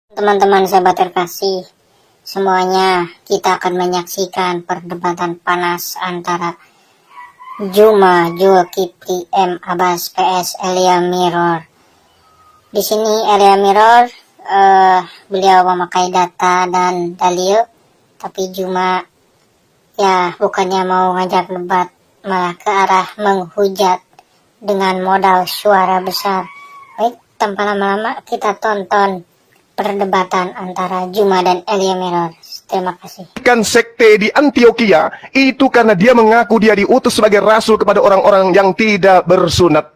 Teman-teman sahabat terkasih, semuanya kita akan menyaksikan perdebatan panas antara Juma Zulkifli M. Abbas vs Elia Mirror. Di sini Elia Mirror beliau memakai data dan dalil, tapi Juma ya bukannya mau ngajak debat, malah ke arah menghujat dengan modal suara besar. Baik, tanpa lama-lama kita tonton perdebatan antara Juma dan Elia Mirror. Terima kasih. Kan sekte di Antioquia itu karena dia mengaku dia diutus sebagai rasul kepada orang-orang yang tidak bersunat.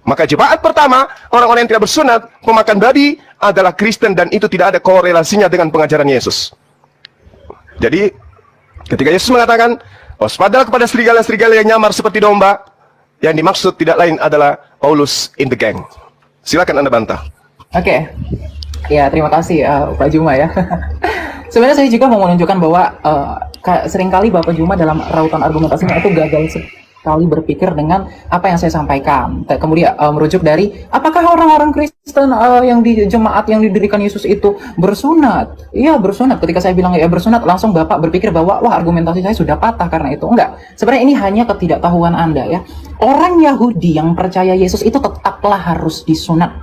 Maka jemaat pertama, orang-orang yang tidak bersunat, pemakan babi adalah Kristen, dan itu tidak ada korelasinya dengan pengajaran Yesus. Jadi ketika Yesus mengatakan waspadalah kepada serigala-serigala yang nyamar seperti domba, yang dimaksud tidak lain adalah Paulus in the gang. Silakan Anda bantah. Oke. Ya, terima kasih Pak Juma ya. Sebenarnya saya juga mau menunjukkan bahwa seringkali Bapak Juma dalam rautan argumentasinya itu gagal sekali berpikir dengan apa yang saya sampaikan. Kemudian merujuk dari apakah orang-orang Kristen yang di jemaat yang didirikan Yesus itu bersunat? Iya, bersunat. Ketika saya bilang ya bersunat, langsung Bapak berpikir bahwa wah, argumentasi saya sudah patah karena itu. Enggak. Sebenarnya ini hanya ketidaktahuan Anda ya. Orang Yahudi yang percaya Yesus itu tetaplah harus disunat.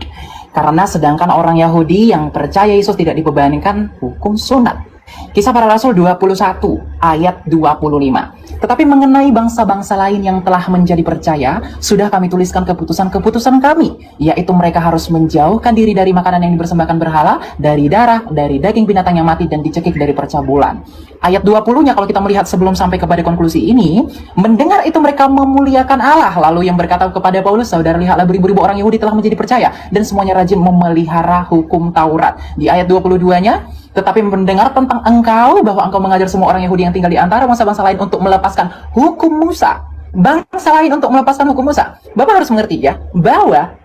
Karena sedangkan orang Yahudi yang percaya Yesus tidak dibebankan hukum sunat. Kisah Para Rasul 21 ayat 25. Tetapi mengenai bangsa-bangsa lain yang telah menjadi percaya, sudah kami tuliskan keputusan-keputusan kami, yaitu mereka harus menjauhkan diri dari makanan yang dipersembahkan berhala, dari darah, dari daging binatang yang mati, dan dicekik dari percabulan. Ayat 20-nya kalau kita melihat sebelum sampai kepada konklusi ini, mendengar itu mereka memuliakan Allah. Lalu yang berkata kepada Paulus, saudara, lihatlah beribu-ribu orang Yahudi telah menjadi percaya, dan semuanya rajin memelihara hukum Taurat. Di ayat 22-nya, tetapi mendengar tentang engkau, bahwa engkau mengajar semua orang Yahudi yang tinggal di antara bangsa-bangsa lain untuk melepaskan hukum Musa. Bangsa lain untuk melepaskan hukum Musa. Bapak harus mengerti ya, bahwa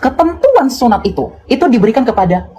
ketentuan sunat itu diberikan kepada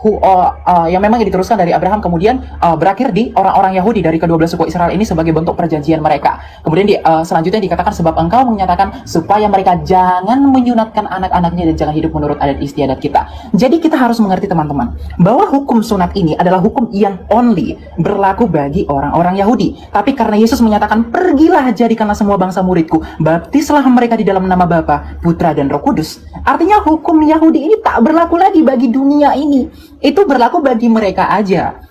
yang memang diteruskan dari Abraham, kemudian berakhir di orang-orang Yahudi dari kedua belah suku Israel ini sebagai bentuk perjanjian mereka. Kemudian selanjutnya dikatakan sebab engkau menyatakan supaya mereka jangan menyunatkan anak-anaknya dan jangan hidup menurut adat istiadat kita. Jadi kita harus mengerti teman-teman bahwa hukum sunat ini adalah hukum yang only berlaku bagi orang-orang Yahudi. Tapi karena Yesus menyatakan pergilah jadikanlah semua bangsa muridku, baptislah mereka di dalam nama Bapa, Putra dan Roh Kudus. Artinya hukum Yahudi ini tak berlaku lagi bagi dunia ini. Itu berlaku bagi mereka aja.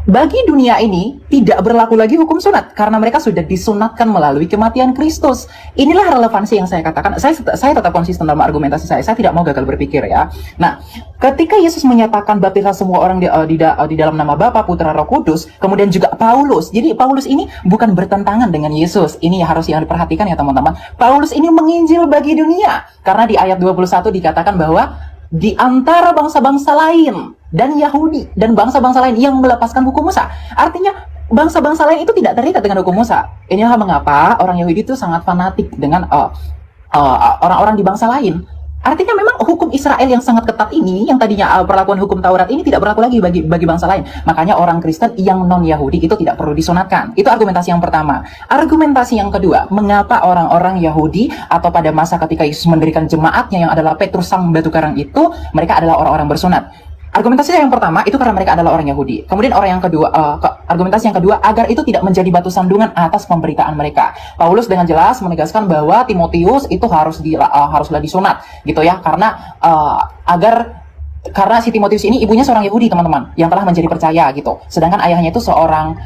Bagi dunia ini tidak berlaku lagi hukum sunat karena mereka sudah disunatkan melalui kematian Kristus. Inilah relevansi yang saya katakan. Saya tetap konsisten dalam argumentasi saya. Saya tidak mau gagal berpikir ya. Nah, ketika Yesus menyatakan baptislah semua orang di dalam nama Bapa, Putra, Roh Kudus, kemudian juga Paulus. Jadi Paulus ini bukan bertentangan dengan Yesus. Ini harus yang diperhatikan ya teman-teman. Paulus ini menginjil bagi dunia. Karena di ayat 21 dikatakan bahwa di antara bangsa-bangsa lain dan Yahudi dan bangsa-bangsa lain yang melepaskan hukum Musa. Artinya bangsa-bangsa lain itu tidak terikat dengan hukum Musa. Inilah mengapa orang Yahudi itu sangat fanatik dengan orang-orang di bangsa lain. Artinya memang hukum Israel yang sangat ketat ini, yang tadinya perlakuan hukum Taurat ini tidak berlaku lagi bagi bangsa lain. Makanya orang Kristen yang non-Yahudi itu tidak perlu disunatkan. Itu argumentasi yang pertama. Argumentasi yang kedua, mengapa orang-orang Yahudi atau pada masa ketika Yesus mendirikan jemaatnya yang adalah Petrus sang batu karang itu, mereka adalah orang-orang bersunat. Argumentasi yang pertama itu karena mereka adalah orang Yahudi. Kemudian orang yang kedua, argumentasi yang kedua agar itu tidak menjadi batu sandungan atas pemberitaan mereka. Paulus dengan jelas menegaskan bahwa Timotius itu haruslah disunat, gitu ya, karena karena si Timotius ini ibunya seorang Yahudi teman-teman yang telah menjadi percaya gitu. Sedangkan ayahnya itu seorang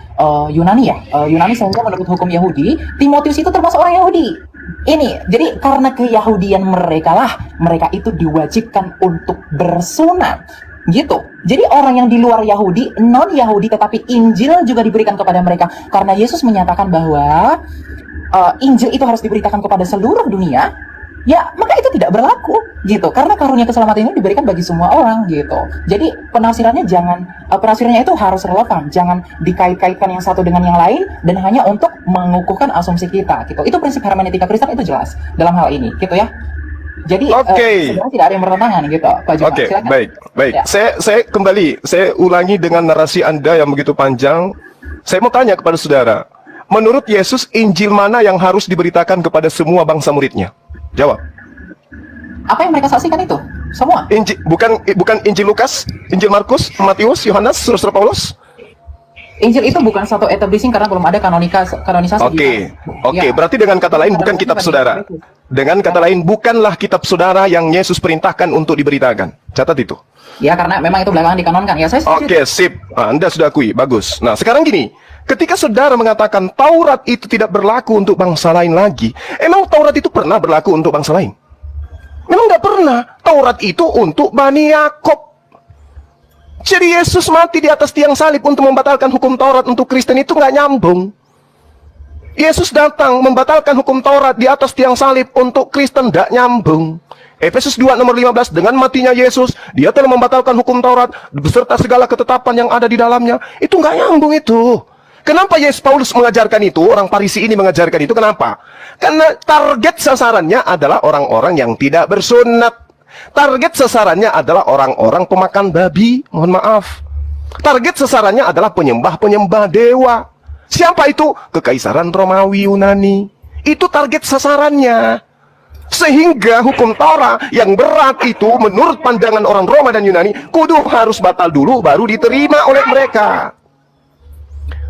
Yunani ya, Yunani, sehingga menurut hukum Yahudi Timotius itu termasuk orang Yahudi. Ini jadi karena keyahudian mereka itu diwajibkan untuk bersunat. Gitu. Jadi orang yang di luar Yahudi, non-Yahudi, tetapi Injil juga diberikan kepada mereka. Karena Yesus menyatakan bahwa Injil itu harus diberitakan kepada seluruh dunia, ya maka itu tidak berlaku gitu. Karena karunia keselamatan ini diberikan bagi semua orang gitu. Jadi penafsirannya itu harus relevan, jangan dikait-kaitkan yang satu dengan yang lain dan hanya untuk mengukuhkan asumsi kita gitu. Itu prinsip hermeneutika Kristen, itu jelas dalam hal ini gitu ya. Jadi sebenarnya tidak ada yang bertentangan gitu, Pak Juma. Oke, baik. Ya. Saya ulangi dengan narasi Anda yang begitu panjang. Saya mau tanya kepada saudara, menurut Yesus Injil mana yang harus diberitakan kepada semua bangsa muridnya? Jawab. Apa yang mereka saksikan itu? Semua. Injil, bukan Injil Lukas, Injil Markus, Matius, Yohanes, Surat Paulus. Injil itu bukan satu establishing karena belum ada kanonisasi. Oke, Ya. berarti dengan kata lain bukan kitab saudara. Dengan kata lain bukanlah kitab saudara yang Yesus perintahkan untuk diberitakan. Catat itu. Ya, karena memang itu belakangan dikanonkan. Ya, saya setuju. Oke, sip. Anda sudah akui, bagus. Nah, sekarang gini, ketika saudara mengatakan Taurat itu tidak berlaku untuk bangsa lain lagi, emang Taurat itu pernah berlaku untuk bangsa lain? Memang nggak pernah. Taurat itu untuk Bani Yakob. Jadi Yesus mati di atas tiang salib untuk membatalkan hukum Taurat untuk Kristen itu nggak nyambung. Yesus datang membatalkan hukum Taurat di atas tiang salib untuk Kristen nggak nyambung. Efesus 2 nomor 15, dengan matinya Yesus, dia telah membatalkan hukum Taurat beserta segala ketetapan yang ada di dalamnya. Itu nggak nyambung itu. Kenapa Yesus Paulus mengajarkan itu? Orang Farisi ini mengajarkan itu. Kenapa? Karena target sasarannya adalah orang-orang yang tidak bersunat. Target sasarannya adalah orang-orang pemakan babi. Mohon maaf. Target sasarannya adalah penyembah-penyembah dewa. Siapa itu? Kekaisaran Romawi Yunani. Itu target sasarannya. Sehingga hukum Torah yang berat itu menurut pandangan orang Roma dan Yunani kudu harus batal dulu baru diterima oleh mereka.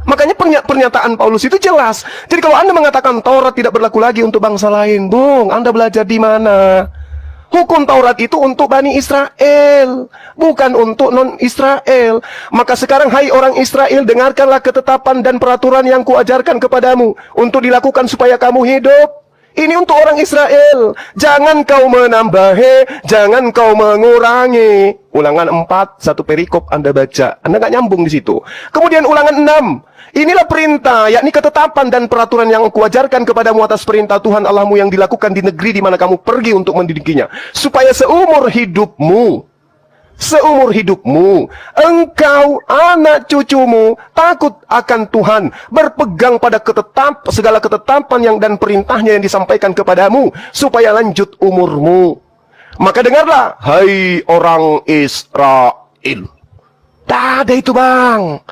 Makanya pernyataan Paulus itu jelas. Jadi kalau Anda mengatakan Taurat tidak berlaku lagi untuk bangsa lain, Bung, Anda belajar di mana? Hukum Taurat itu untuk Bani Israel, bukan untuk non-Israel. Maka sekarang, hai orang Israel, dengarkanlah ketetapan dan peraturan yang kuajarkan kepadamu untuk dilakukan supaya kamu hidup. Ini untuk orang Israel. Jangan kau menambahi, jangan kau mengurangi. Ulangan 4, satu perikop Anda baca. Anda nggak nyambung di situ. Kemudian ulangan 6. Inilah perintah, yakni ketetapan dan peraturan yang kuajarkan kepadamu atas perintah Tuhan Allahmu yang dilakukan di negeri di mana kamu pergi untuk mendidikinya. Supaya seumur hidupmu, engkau, anak cucumu, takut akan Tuhan, berpegang pada segala ketetapan yang dan perintahnya yang disampaikan kepadamu, supaya lanjut umurmu. Maka dengarlah, hai orang Israel. Tak ada itu, Bang.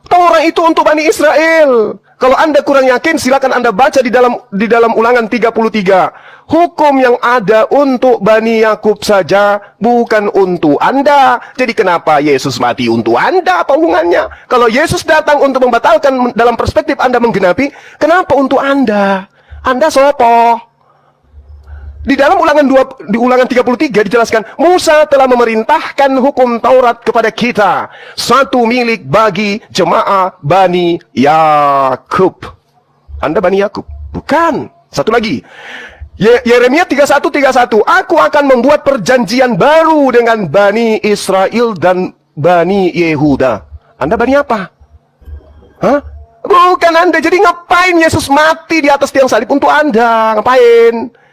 Taurat itu untuk Bani Israel. Kalau Anda kurang yakin, silakan Anda baca di dalam ulangan 33. Hukum yang ada untuk Bani Yakub saja, bukan untuk Anda. Jadi kenapa Yesus mati untuk Anda? Apa hubungannya? Kalau Yesus datang untuk membatalkan dalam perspektif Anda menggenapi, kenapa untuk Anda? Anda sopo? Di dalam di ulangan 33 dijelaskan, Musa telah memerintahkan hukum Taurat kepada kita, satu milik bagi jemaah Bani Yakub. Anda Bani Yakub? Bukan. Satu lagi. Yeremia 31:31. Aku akan membuat perjanjian baru dengan Bani Israel dan Bani Yehuda. Anda Bani apa? Hah? Bukan Anda. Jadi ngapain Yesus mati di atas tiang salib untuk Anda? Ngapain?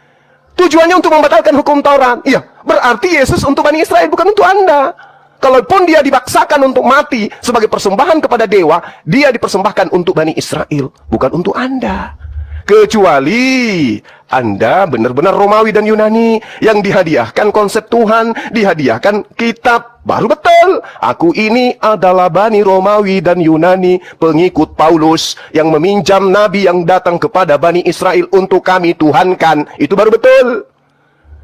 Tujuannya untuk membatalkan hukum Taurat. Iya, berarti Yesus untuk Bani Israel, bukan untuk Anda. Kalaupun dia dipaksakan untuk mati sebagai persembahan kepada dewa, dia dipersembahkan untuk Bani Israel, bukan untuk Anda. Kecuali Anda benar-benar Romawi dan Yunani yang dihadiahkan konsep Tuhan, dihadiahkan kitab, baru betul. Aku ini adalah Bani Romawi dan Yunani, pengikut Paulus yang meminjam nabi yang datang kepada Bani Israel untuk kami tuhankan. Itu baru betul.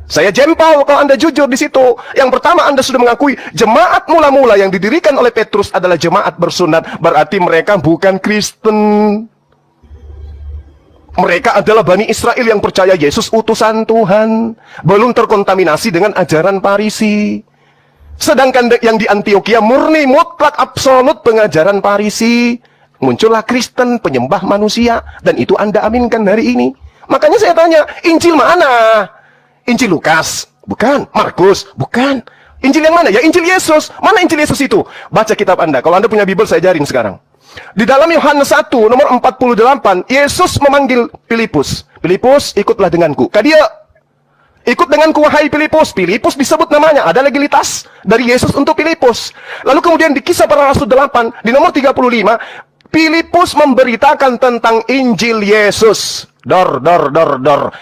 Saya jempol kalau Anda jujur di situ. Yang pertama, Anda sudah mengakui jemaat mula-mula yang didirikan oleh Petrus adalah jemaat bersunat, berarti mereka bukan Kristen. Mereka adalah Bani Israel yang percaya Yesus utusan Tuhan, belum terkontaminasi dengan ajaran Farisi. Sedangkan yang di Antioquia murni mutlak absolut pengajaran Farisi. Muncullah Kristen penyembah manusia, dan itu Anda aminkan hari ini. Makanya saya tanya, Injil mana? Injil Lukas? Bukan. Markus? Bukan. Injil yang mana? Ya Injil Yesus. Mana Injil Yesus itu? Baca kitab Anda. Kalau Anda punya Bible, saya ajarin sekarang. Di dalam Yohanes 1 nomor 48, Yesus memanggil Filipus. Filipus, ikutlah denganku. Dia ikut denganku, wahai Filipus. Filipus disebut namanya, ada legalitas dari Yesus untuk Filipus. Lalu kemudian di Kisah Para Rasul 8 di nomor 35, Filipus memberitakan tentang Injil Yesus.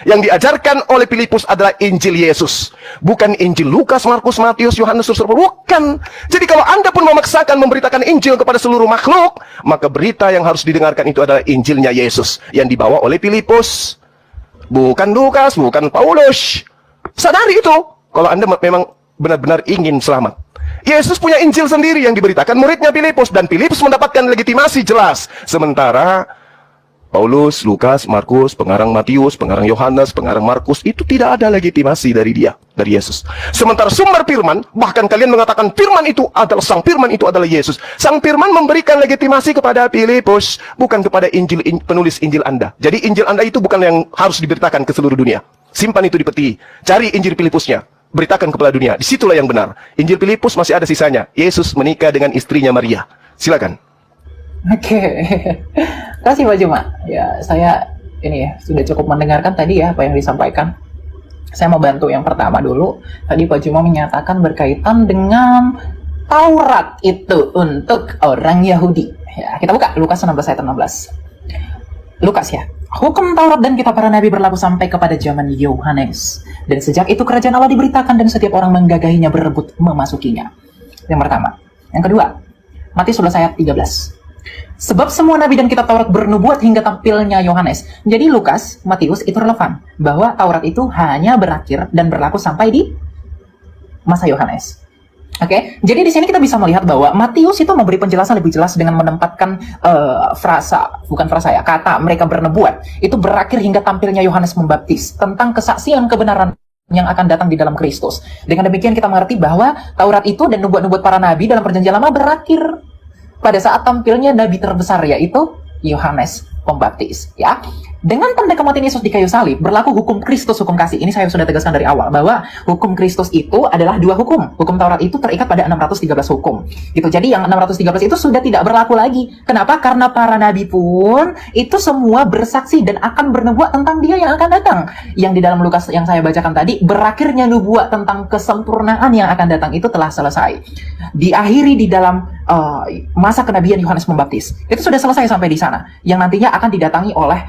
Yang diajarkan oleh Filipus adalah Injil Yesus, bukan Injil Lukas, Markus, Matius, Yohanes, bukan. Jadi kalau Anda pun memaksakan memberitakan Injil kepada seluruh makhluk, maka berita yang harus didengarkan itu adalah Injilnya Yesus yang dibawa oleh Filipus, bukan Lukas, bukan Paulus. Sadari itu. Kalau Anda memang benar-benar ingin selamat. Yesus punya Injil sendiri yang diberitakan muridnya Filipus, dan Filipus mendapatkan legitimasi jelas. Sementara Paulus, Lukas, Markus, pengarang Matius, pengarang Yohanes, pengarang Markus, itu tidak ada legitimasi dari Yesus. Sementara sumber firman, bahkan kalian mengatakan firman itu adalah Sang Firman, itu adalah Yesus. Sang Firman memberikan legitimasi kepada Filipus, bukan kepada penulis Injil Anda. Jadi Injil Anda itu bukan yang harus diberitakan ke seluruh dunia. Simpan itu di peti. Cari Injil Filipusnya, beritakan kepada dunia. Disitulah yang benar. Injil Filipus masih ada sisanya. Yesus menikah dengan istrinya Maria. Silakan. Oke. Terima kasih Pak Juma. Ya, saya ini ya sudah cukup mendengarkan tadi ya apa yang disampaikan. Saya mau bantu yang pertama dulu. Tadi Pak Juma menyatakan berkaitan dengan Taurat itu untuk orang Yahudi. Ya, kita buka Lukas 16 ayat 16. Lukas ya. Hukum Taurat dan kitab para nabi berlaku sampai kepada zaman Yohanes. Dan sejak itu kerajaan Allah diberitakan dan setiap orang menggagahinya berebut memasukinya. Yang pertama. Yang kedua, Matius 11 ayat 13. Sebab semua nabi dan kitab Taurat bernubuat hingga tampilnya Yohanes. Jadi Lukas, Matius itu relevan. Bahwa Taurat itu hanya berakhir dan berlaku sampai di masa Yohanes. Oke, jadi di sini kita bisa melihat bahwa Matius itu memberi penjelasan lebih jelas dengan menempatkan kata mereka bernubuat itu berakhir hingga tampilnya Yohanes Pembaptis tentang kesaksian kebenaran yang akan datang di dalam Kristus. Dengan demikian kita mengerti bahwa Taurat itu dan nubuat-nubuat para nabi dalam Perjanjian Lama berakhir pada saat tampilnya nabi terbesar, yaitu Yohanes Pembaptis. Ya, dengan tanda kematian Yesus di kayu salib berlaku hukum Kristus, hukum kasih. Ini saya sudah tegaskan dari awal bahwa hukum Kristus itu adalah dua hukum. Hukum Taurat itu terikat pada 613 hukum. Gitu. Jadi yang 613 itu sudah tidak berlaku lagi. Kenapa? Karena para nabi pun itu semua bersaksi dan akan bernubuat tentang Dia yang akan datang. Yang di dalam Lukas yang saya bacakan tadi, berakhirnya nubuat tentang kesempurnaan yang akan datang itu telah selesai. Diakhiri di dalam masa kenabian Yohanes Pembaptis. Itu sudah selesai sampai di sana. Yang nantinya akan didatangi oleh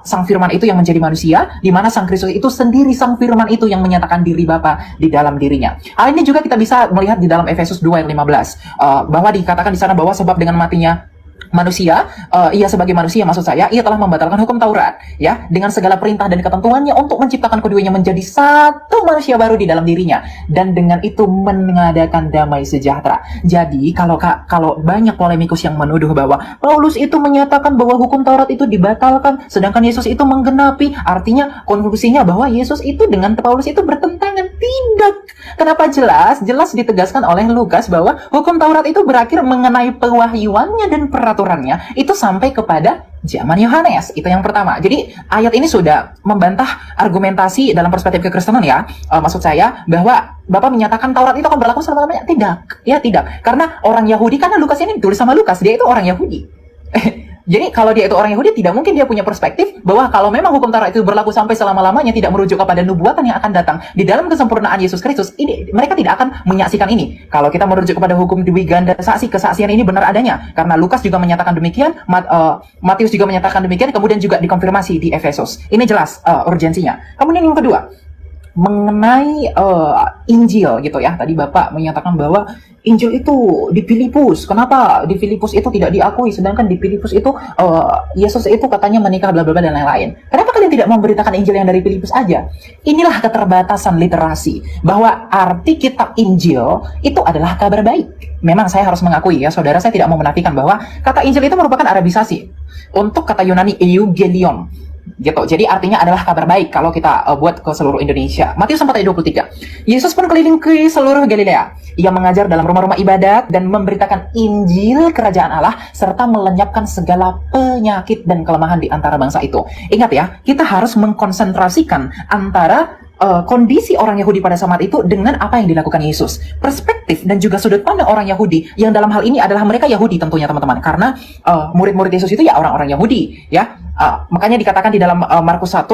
Sang Firman itu yang menjadi manusia, di mana Sang Kristus itu sendiri Sang Firman itu yang menyatakan diri Bapa di dalam dirinya. Hal ini juga kita bisa melihat di dalam Efesus 2 ayat 15, bahwa dikatakan di sana bahwa sebab dengan matinya manusia, ia sebagai manusia maksud saya, ia telah membatalkan hukum Taurat ya, dengan segala perintah dan ketentuannya untuk menciptakan keduanya menjadi satu manusia baru di dalam dirinya, dan dengan itu mengadakan damai sejahtera. Jadi kalau banyak polemikus yang menuduh bahwa Paulus itu menyatakan bahwa hukum Taurat itu dibatalkan sedangkan Yesus itu menggenapi, artinya konklusinya bahwa Yesus itu dengan Paulus itu bertentangan. Tidak. Kenapa? Jelas ditegaskan oleh Lukas bahwa hukum Taurat itu berakhir mengenai pewahyuannya dan peraturannya itu sampai kepada zaman Yohanes. Itu yang pertama. Jadi ayat ini sudah membantah argumentasi dalam perspektif kekristenan ya. Maksud saya bahwa Bapak menyatakan Taurat itu akan berlaku selama-lamanya. Tidak. Ya tidak. Karena orang Yahudi, karena Lukas ini ditulis sama Lukas, dia itu orang Yahudi. Jadi kalau dia itu orang Yahudi, tidak mungkin dia punya perspektif bahwa kalau memang hukum Taurat itu berlaku sampai selama-lamanya, tidak merujuk kepada nubuatan yang akan datang di dalam kesempurnaan Yesus Kristus, ini mereka tidak akan menyaksikan ini. Kalau kita merujuk kepada hukum dwiganda saksi, kesaksian ini benar adanya. Karena Lukas juga menyatakan demikian, Matius juga menyatakan demikian, kemudian juga dikonfirmasi di Efesus. Ini jelas urgensinya. Kemudian yang kedua, mengenai Injil gitu ya. Tadi Bapak menyatakan bahwa Injil itu di Filipus. Kenapa di Filipus itu tidak diakui, sedangkan di Filipus itu Yesus itu katanya menikah bla bla bla dan lain-lain. Kenapa kalian tidak memberitakan Injil yang dari Filipus aja? Inilah keterbatasan literasi, bahwa arti kitab Injil itu adalah kabar baik. Memang saya harus mengakui ya, saudara, saya tidak mau menafikan bahwa kata Injil itu merupakan Arabisasi untuk kata Yunani Eugelion. Gitu. Jadi artinya adalah kabar baik kalau kita buat ke seluruh Indonesia. Matius 4 ayat 23. Yesus pun keliling ke seluruh Galilea. Ia mengajar dalam rumah-rumah ibadat dan memberitakan Injil kerajaan Allah serta melenyapkan segala penyakit dan kelemahan di antara bangsa itu. Ingat ya, kita harus mengkonsentrasikan antara kondisi orang Yahudi pada saat itu dengan apa yang dilakukan Yesus. Perspektif dan juga sudut pandang orang Yahudi yang dalam hal ini adalah mereka Yahudi tentunya teman-teman, karena murid-murid Yesus itu ya orang-orang Yahudi ya. Makanya dikatakan di dalam Markus 1,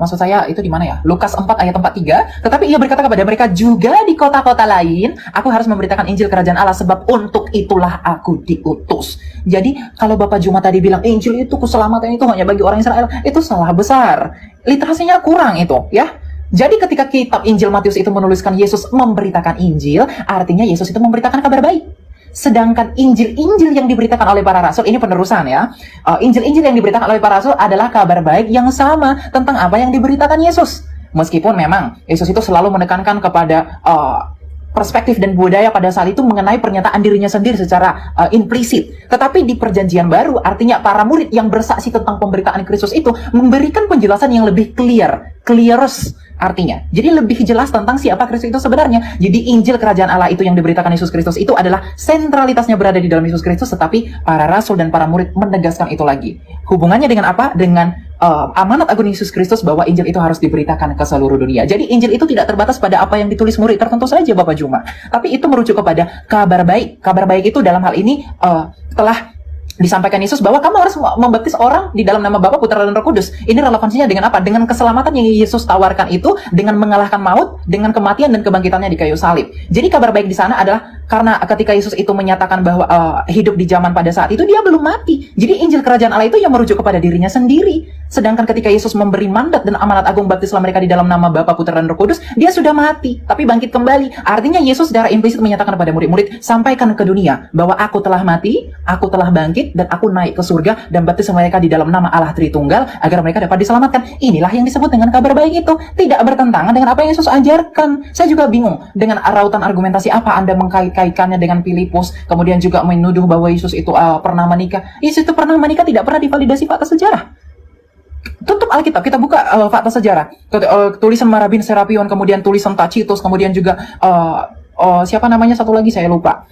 maksud saya itu di mana ya? Lukas 4 ayat 43. Tetapi ia berkata kepada mereka, juga di kota-kota lain aku harus memberitakan Injil kerajaan Allah, sebab untuk itulah aku diutus. Jadi kalau Bapak Juma tadi bilang Injil itu keselamatan itu hanya bagi orang Israel, itu salah besar. Literasinya kurang itu ya. Jadi ketika kitab Injil Matius itu menuliskan Yesus memberitakan Injil, artinya Yesus itu memberitakan kabar baik. Sedangkan Injil-Injil yang diberitakan oleh para rasul, ini penerusan ya. Injil-Injil yang diberitakan oleh para rasul adalah kabar baik yang sama tentang apa yang diberitakan Yesus. Meskipun memang Yesus itu selalu menekankan kepada perspektif dan budaya pada saat itu mengenai pernyataan dirinya sendiri secara implisit. Tetapi di perjanjian baru, artinya para murid yang bersaksi tentang pemberitaan Kristus itu memberikan penjelasan yang lebih clearest artinya. Jadi lebih jelas tentang siapa Kristus itu sebenarnya. Jadi Injil Kerajaan Allah itu yang diberitakan Yesus Kristus itu adalah sentralitasnya berada di dalam Yesus Kristus, tetapi para rasul dan para murid menegaskan itu lagi. Hubungannya dengan apa? Dengan amanat agung Yesus Kristus bahwa Injil itu harus diberitakan ke seluruh dunia. Jadi Injil itu tidak terbatas pada apa yang ditulis murid tertentu saja, Bapak Juma, tapi itu merujuk kepada kabar baik. Kabar baik itu dalam hal ini telah disampaikan Yesus bahwa kamu harus membaptis orang di dalam nama Bapa, Putra, dan Roh Kudus. Ini relevansinya dengan apa? Dengan keselamatan yang Yesus tawarkan itu, dengan mengalahkan maut, dengan kematian dan kebangkitannya di kayu salib. Jadi kabar baik di sana adalah karena ketika Yesus itu menyatakan bahwa hidup di zaman pada saat itu, dia belum mati. Jadi Injil Kerajaan Allah itu yang merujuk kepada dirinya sendiri. Sedangkan ketika Yesus memberi mandat dan amanat agung baptislah mereka di dalam nama Bapa, Putra, dan Roh Kudus, dia sudah mati, tapi bangkit kembali. Artinya Yesus secara implisit menyatakan kepada murid-murid, sampaikan ke dunia bahwa aku telah mati, aku telah bangkit, dan aku naik ke surga dan baptis mereka di dalam nama Allah Tritunggal agar mereka dapat diselamatkan. Inilah yang disebut dengan kabar baik itu. Tidak bertentangan dengan apa yang Yesus ajarkan. Saya juga bingung dengan rautan argumentasi apa Anda mengkait-kaitkannya dengan Filipus, kemudian juga menuduh bahwa Yesus itu pernah menikah. Yesus itu pernah menikah tidak pernah divalidasi fakta sejarah. Tutup Alkitab, kita buka fakta sejarah. Tulisan Marabin Serapion, kemudian tulisan Tacitus, kemudian juga siapa namanya satu lagi saya lupa,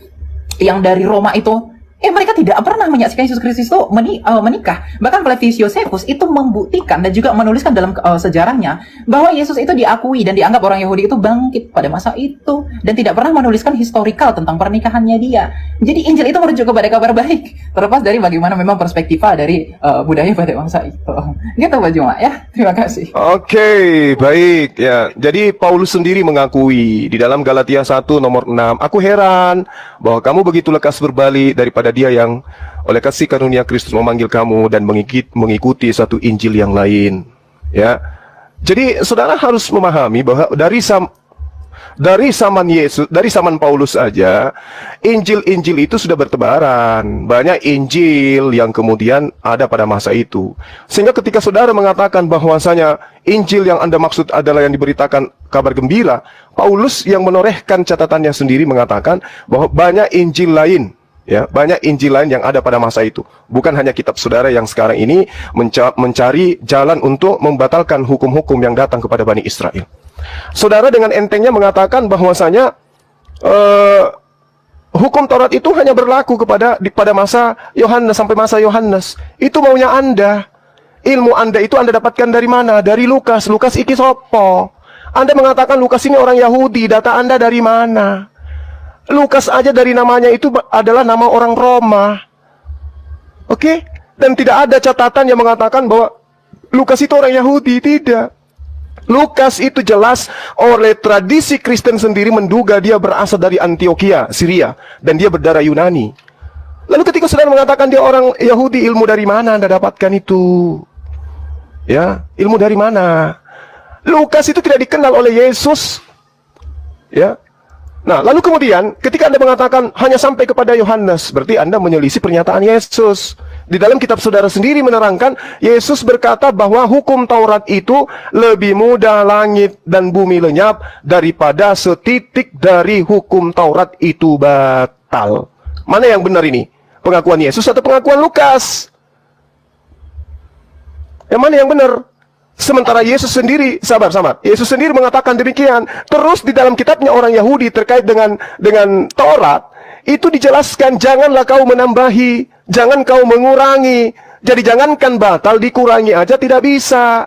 yang dari Roma itu. Mereka tidak pernah menyaksikan Yesus Kristus itu menikah. Bahkan Flavius Josephus itu membuktikan dan juga menuliskan dalam sejarahnya bahwa Yesus itu diakui dan dianggap orang Yahudi itu bangkit pada masa itu, dan tidak pernah menuliskan historikal tentang pernikahannya dia. Jadi Injil itu merujuk kepada kabar baik, terlepas dari bagaimana memang perspektif dari budaya pada bangsa itu. Gitu Pak Juma ya. Terima kasih. Oke, baik ya. Jadi Paulus sendiri mengakui di dalam Galatia 1 nomor 6, aku heran bahwa kamu begitu lekas berbalik daripada dia yang oleh kasih karunia Kristus memanggil kamu dan mengikuti satu Injil yang lain. Ya. Jadi saudara harus memahami bahwa dari zaman Paulus saja, Injil-Injil itu sudah bertebaran. Banyak Injil yang kemudian ada pada masa itu. Sehingga ketika saudara mengatakan bahwasanya Injil yang Anda maksud adalah yang diberitakan kabar gembira, Paulus yang menorehkan catatannya sendiri mengatakan bahwa banyak Injil lain. Ya, banyak Injil lain yang ada pada masa itu. Bukan hanya kitab saudara yang sekarang ini mencari jalan untuk membatalkan hukum-hukum yang datang kepada Bani Israel. Saudara dengan entengnya mengatakan bahwasanya hukum Taurat itu hanya berlaku pada masa Yohanes sampai masa Yohanes. Itu maunya Anda. Ilmu Anda itu Anda dapatkan dari mana? Dari Lukas. Lukas iki sopo? Anda mengatakan Lukas ini orang Yahudi. Data Anda dari mana? Lukas aja dari namanya itu adalah nama orang Roma. Oke? Dan tidak ada catatan yang mengatakan bahwa Lukas itu orang Yahudi. Tidak. Lukas itu jelas oleh tradisi Kristen sendiri menduga dia berasal dari Antioquia, Syria, dan dia berdarah Yunani. Lalu ketika saudara mengatakan dia orang Yahudi, ilmu dari mana Anda dapatkan itu? Ya, ilmu dari mana? Lukas itu tidak dikenal oleh Yesus. Ya. Nah, lalu kemudian ketika Anda mengatakan hanya sampai kepada Yohanes, berarti Anda menyelisih pernyataan Yesus. Di dalam kitab saudara sendiri menerangkan, Yesus berkata bahwa hukum Taurat itu lebih mudah langit dan bumi lenyap daripada setitik dari hukum Taurat itu batal. Mana yang benar ini? Pengakuan Yesus atau pengakuan Lukas? Yang mana yang benar? Sementara Yesus sendiri, sabar. Yesus sendiri mengatakan demikian. Terus di dalam kitabnya orang Yahudi terkait dengan Taurat, itu dijelaskan, janganlah kau menambahi, jangan kau mengurangi. Jadi jangankan batal, dikurangi aja tidak bisa.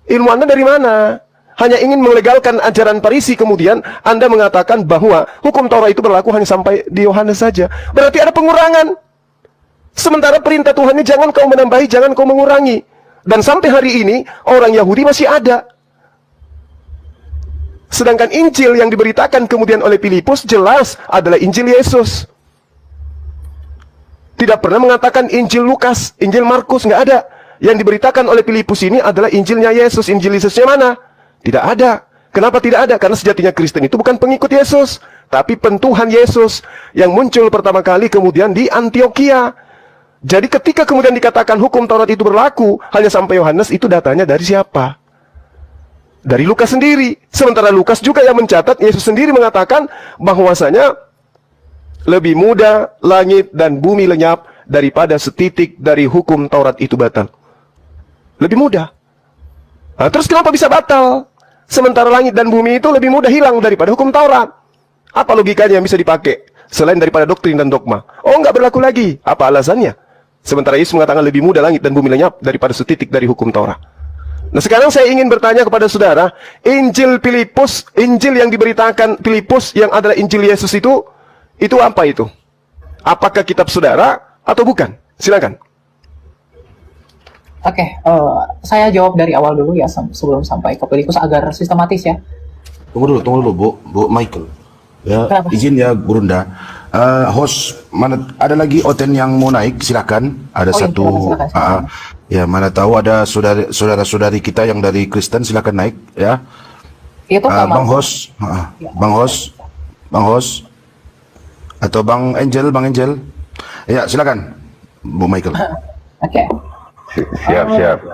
Ilmu Anda dari mana? Hanya ingin melegalkan ajaran Farisi, kemudian Anda mengatakan bahwa hukum Taurat itu berlaku hanya sampai di Yohanes saja. Berarti ada pengurangan. Sementara perintah Tuhan ini jangan kau menambahi, jangan kau mengurangi. Dan sampai hari ini orang Yahudi masih ada. Sedangkan Injil yang diberitakan kemudian oleh Filipus jelas adalah Injil Yesus. Tidak pernah mengatakan Injil Lukas, Injil Markus, nggak ada. Yang diberitakan oleh Filipus ini adalah Injilnya Yesus. Injil Yesusnya mana? Tidak ada. Kenapa tidak ada? Karena sejatinya Kristen itu bukan pengikut Yesus, tapi pentuhan Yesus yang muncul pertama kali kemudian di Antioquia. Jadi ketika kemudian dikatakan hukum Taurat itu berlaku hanya sampai Yohanes, itu datanya dari siapa? Dari Lukas sendiri. Sementara Lukas juga yang mencatat, Yesus sendiri mengatakan bahwasanya lebih mudah langit dan bumi lenyap daripada setitik dari hukum Taurat itu batal. Lebih mudah. Nah, terus kenapa bisa batal? Sementara langit dan bumi itu lebih mudah hilang daripada hukum Taurat. Apa logikanya yang bisa dipakai? Selain daripada doktrin dan dogma. Oh, nggak berlaku lagi. Apa alasannya? Sementara Yesus mengatakan lebih mudah langit dan bumi lenyap daripada setitik dari hukum Taurat. Nah, sekarang saya ingin bertanya kepada saudara, Injil Filipus, Injil yang diberitakan Filipus yang adalah Injil Yesus itu apa itu? Apakah kitab saudara atau bukan? Silakan. Oke, saya jawab dari awal dulu ya sebelum sampai ke Filipus agar sistematis ya. Tunggu dulu, Bu Michael. Ya, Kenapa? izin ya, Burunda. Host, mana ada lagi Oten yang mau naik? Silakan. Ada Oh, iya, satu. silakan. Ya, mana tahu ada saudara-saudari kita yang dari Kristen, silakan naik ya. Itu Bang Host, Bang Host, atau Bang Angel. Ya, silakan, Bu Michael. Oke. Siap.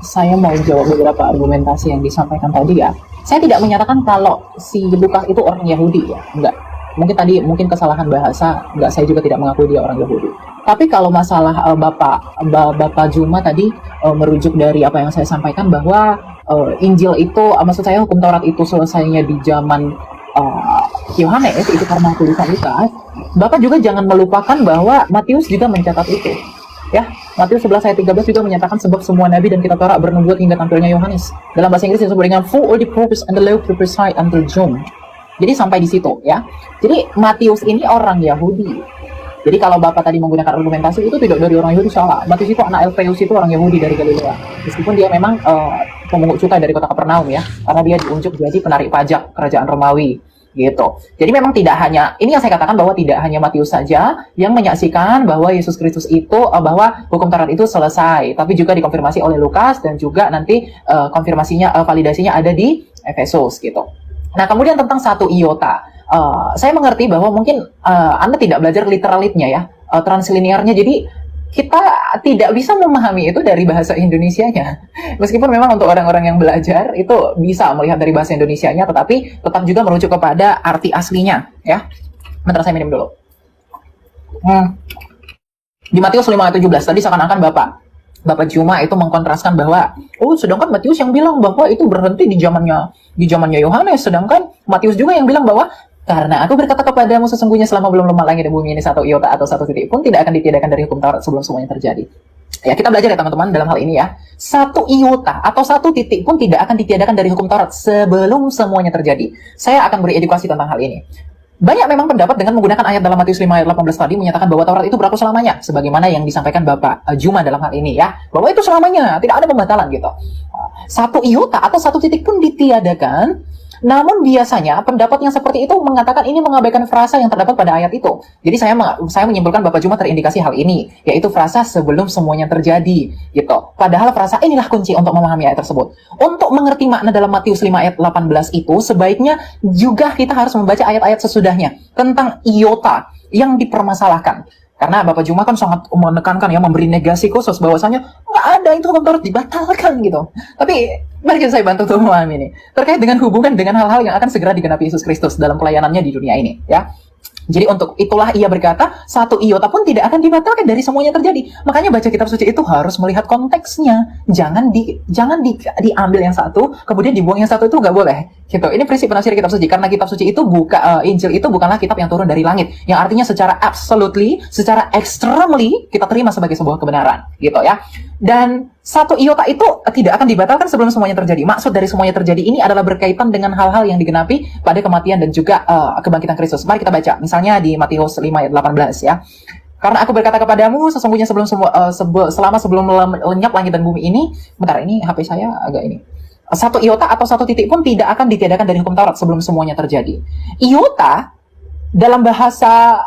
Saya mau jawab beberapa argumentasi yang disampaikan tadi ya. Saya tidak menyatakan kalau si Lukas itu orang Yahudi ya, enggak. Mungkin kesalahan bahasa, enggak, saya juga tidak mengakui dia orang Yahudi. Tapi kalau masalah Bapak Juma tadi merujuk dari apa yang saya sampaikan bahwa Injil itu, maksud saya hukum Taurat itu selesainya di zaman Yohanes, itu karena tulisan Lukas. Bapak juga jangan melupakan bahwa Matius juga mencatat itu. Ya, Matius 11 ayat 13 juga menyatakan sebab semua nabi dan kitab Taurat bernubuat hingga tampilnya Yohanes. Dalam bahasa Inggris disebut dengan full all the prophets and the law prophesied until John. Jadi sampai di situ ya. Jadi Matius ini orang Yahudi. Jadi kalau Bapak tadi menggunakan argumentasi itu tidak dari orang Yahudi, salah. Matius itu anak Alfeus, itu orang Yahudi dari Galilea. Meskipun dia memang pemungut cukai dari kota Kapernaum ya, karena dia diunjuk jadi penarik pajak kerajaan Romawi. Gitu. Jadi memang tidak hanya, ini yang saya katakan bahwa tidak hanya Matius saja yang menyaksikan bahwa Yesus Kristus itu, bahwa hukum Taurat itu selesai, tapi juga dikonfirmasi oleh Lukas dan juga nanti validasinya ada di Efesus gitu. Nah, kemudian tentang satu iota, saya mengerti bahwa mungkin Anda tidak belajar literalitnya ya, translinearnya, jadi kita tidak bisa memahami itu dari bahasa Indonesianya. Meskipun memang untuk orang-orang yang belajar itu bisa melihat dari bahasa Indonesianya, tetapi tetap juga merujuk kepada arti aslinya, ya. Bentar, saya minum dulu. Di Matius 5 ayat 17 tadi seakan-akan Bapak Juma itu mengkontraskan bahwa sedangkan Matius yang bilang bahwa itu berhenti di zamannya Yohanes, sedangkan Matius juga yang bilang bahwa karena aku berkata kepadamu sesungguhnya selama belum lemah langit dan bumi ini satu iota atau satu titik pun tidak akan ditiadakan dari hukum Taurat sebelum semuanya terjadi. Ya, kita belajar ya teman-teman dalam hal ini ya. Satu iota atau satu titik pun tidak akan ditiadakan dari hukum Taurat sebelum semuanya terjadi. Saya akan beri edukasi tentang hal ini. Banyak memang pendapat dengan menggunakan ayat dalam Matius 5 ayat 18 tadi menyatakan bahwa Taurat itu berlaku selamanya, sebagaimana yang disampaikan Bapak Juma dalam hal ini ya, bahwa itu selamanya, tidak ada pembatalan gitu. Satu iota atau satu titik pun ditiadakan. Namun biasanya pendapat yang seperti itu mengatakan ini mengabaikan frasa yang terdapat pada ayat itu. Jadi saya menyimpulkan Bapak Juma terindikasi hal ini, yaitu frasa sebelum semuanya terjadi, gitu. Padahal frasa inilah kunci untuk memahami ayat tersebut. Untuk mengerti makna dalam Matius 5 ayat 18 itu, sebaiknya juga kita harus membaca ayat-ayat sesudahnya tentang iota yang dipermasalahkan. Karena Bapak Juma kan sangat menekankan ya, memberi negasi khusus bahwasanya nggak ada itu hukum Taurat dibatalkan gitu. Tapi mari saya bantu untuk memahami ini terkait dengan hubungan dengan hal-hal yang akan segera digenapi Yesus Kristus dalam pelayanannya di dunia ini ya. Jadi untuk itulah ia berkata, satu iota pun tidak akan dibatalkan dari semuanya terjadi. Makanya baca kitab suci itu harus melihat konteksnya. Jangan diambil yang satu, kemudian dibuang yang satu, itu nggak boleh. Gitu. Ini prinsip penafsir kitab suci. Karena kitab suci itu Injil itu bukanlah kitab yang turun dari langit. Yang artinya secara absolutely, secara extremely kita terima sebagai sebuah kebenaran. Gitu ya. Dan satu iota itu tidak akan dibatalkan sebelum semuanya terjadi. Maksud dari semuanya terjadi ini adalah berkaitan dengan hal-hal yang digenapi pada kematian dan juga kebangkitan Kristus. Mari kita baca. Misalnya di Matius 5 ayat 18 ya. Karena aku berkata kepadamu sesungguhnya selama sebelum lenyap langit dan bumi ini, bentar, ini HP saya agak ini. Satu iota atau satu titik pun tidak akan ditiadakan dari hukum Taurat sebelum semuanya terjadi. Iota dalam bahasa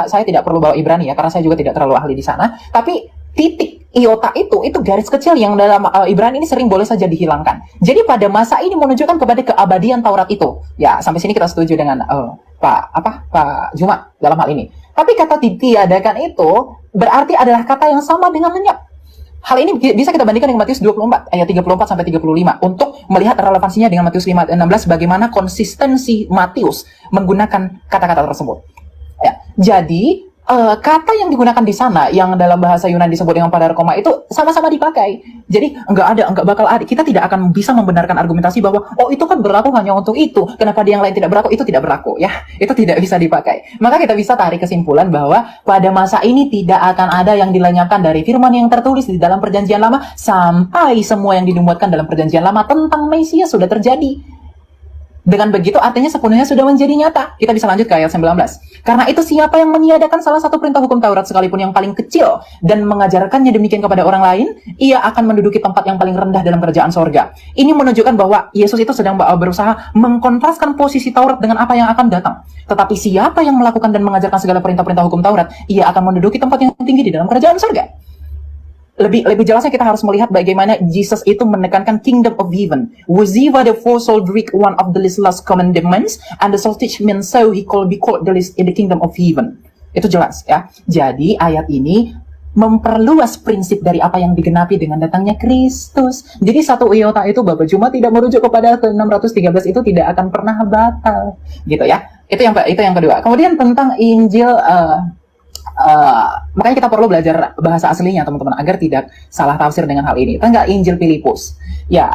saya tidak perlu bawa Ibrani ya, karena saya juga tidak terlalu ahli di sana. Tapi titik iota itu garis kecil yang dalam Ibrani ini sering boleh saja dihilangkan. Jadi pada masa ini menunjukkan kepada keabadian Taurat itu. Ya, sampai sini kita setuju dengan Pak Juma dalam hal ini. Tapi kata ditiadakan itu berarti adalah kata yang sama dengan lenyap. Hal ini bisa kita bandingkan dengan Matius 24 ayat 34 sampai 35 untuk melihat relevansinya dengan Matius 5 ayat 16 bagaimana konsistensi Matius menggunakan kata-kata tersebut. Ya, jadi kata yang digunakan di sana yang dalam bahasa Yunani disebut dengan padarkoma itu sama-sama dipakai. Jadi enggak bakal ada. Kita tidak akan bisa membenarkan argumentasi bahwa oh itu kan berlaku hanya untuk itu. Kenapa di yang lain tidak berlaku? Itu tidak berlaku ya. Itu tidak bisa dipakai. Maka kita bisa tarik kesimpulan bahwa pada masa ini tidak akan ada yang dilenyapkan dari firman yang tertulis di dalam Perjanjian Lama sampai semua yang dinubuatkan dalam Perjanjian Lama tentang Mesias sudah terjadi. Dengan begitu artinya sepenuhnya sudah menjadi nyata. Kita bisa lanjut ke ayat 19. Karena itu siapa yang meniadakan salah satu perintah hukum Taurat sekalipun yang paling kecil dan mengajarkannya demikian kepada orang lain, ia akan menduduki tempat yang paling rendah dalam kerajaan sorga. Ini menunjukkan bahwa Yesus itu sedang berusaha mengkontraskan posisi Taurat dengan apa yang akan datang. Tetapi siapa yang melakukan dan mengajarkan segala perintah-perintah hukum Taurat, ia akan menduduki tempat yang tinggi di dalam kerajaan sorga. Lebih jelasnya kita harus melihat bagaimana Jesus itu menekankan kingdom of heaven. Waziva the fourfold Greek one of the last commandments and the solstice means so he called be called the least in the kingdom of heaven. Itu jelas ya. Jadi ayat ini memperluas prinsip dari apa yang digenapi dengan datangnya Kristus. Jadi satu iota itu Bapak cuma tidak merujuk kepada ke 613 itu tidak akan pernah batal. Gitu ya. Itu yang kedua. Kemudian tentang Injil makanya kita perlu belajar bahasa aslinya teman-teman agar tidak salah tafsir dengan hal ini. Tentang Injil Filipus, ya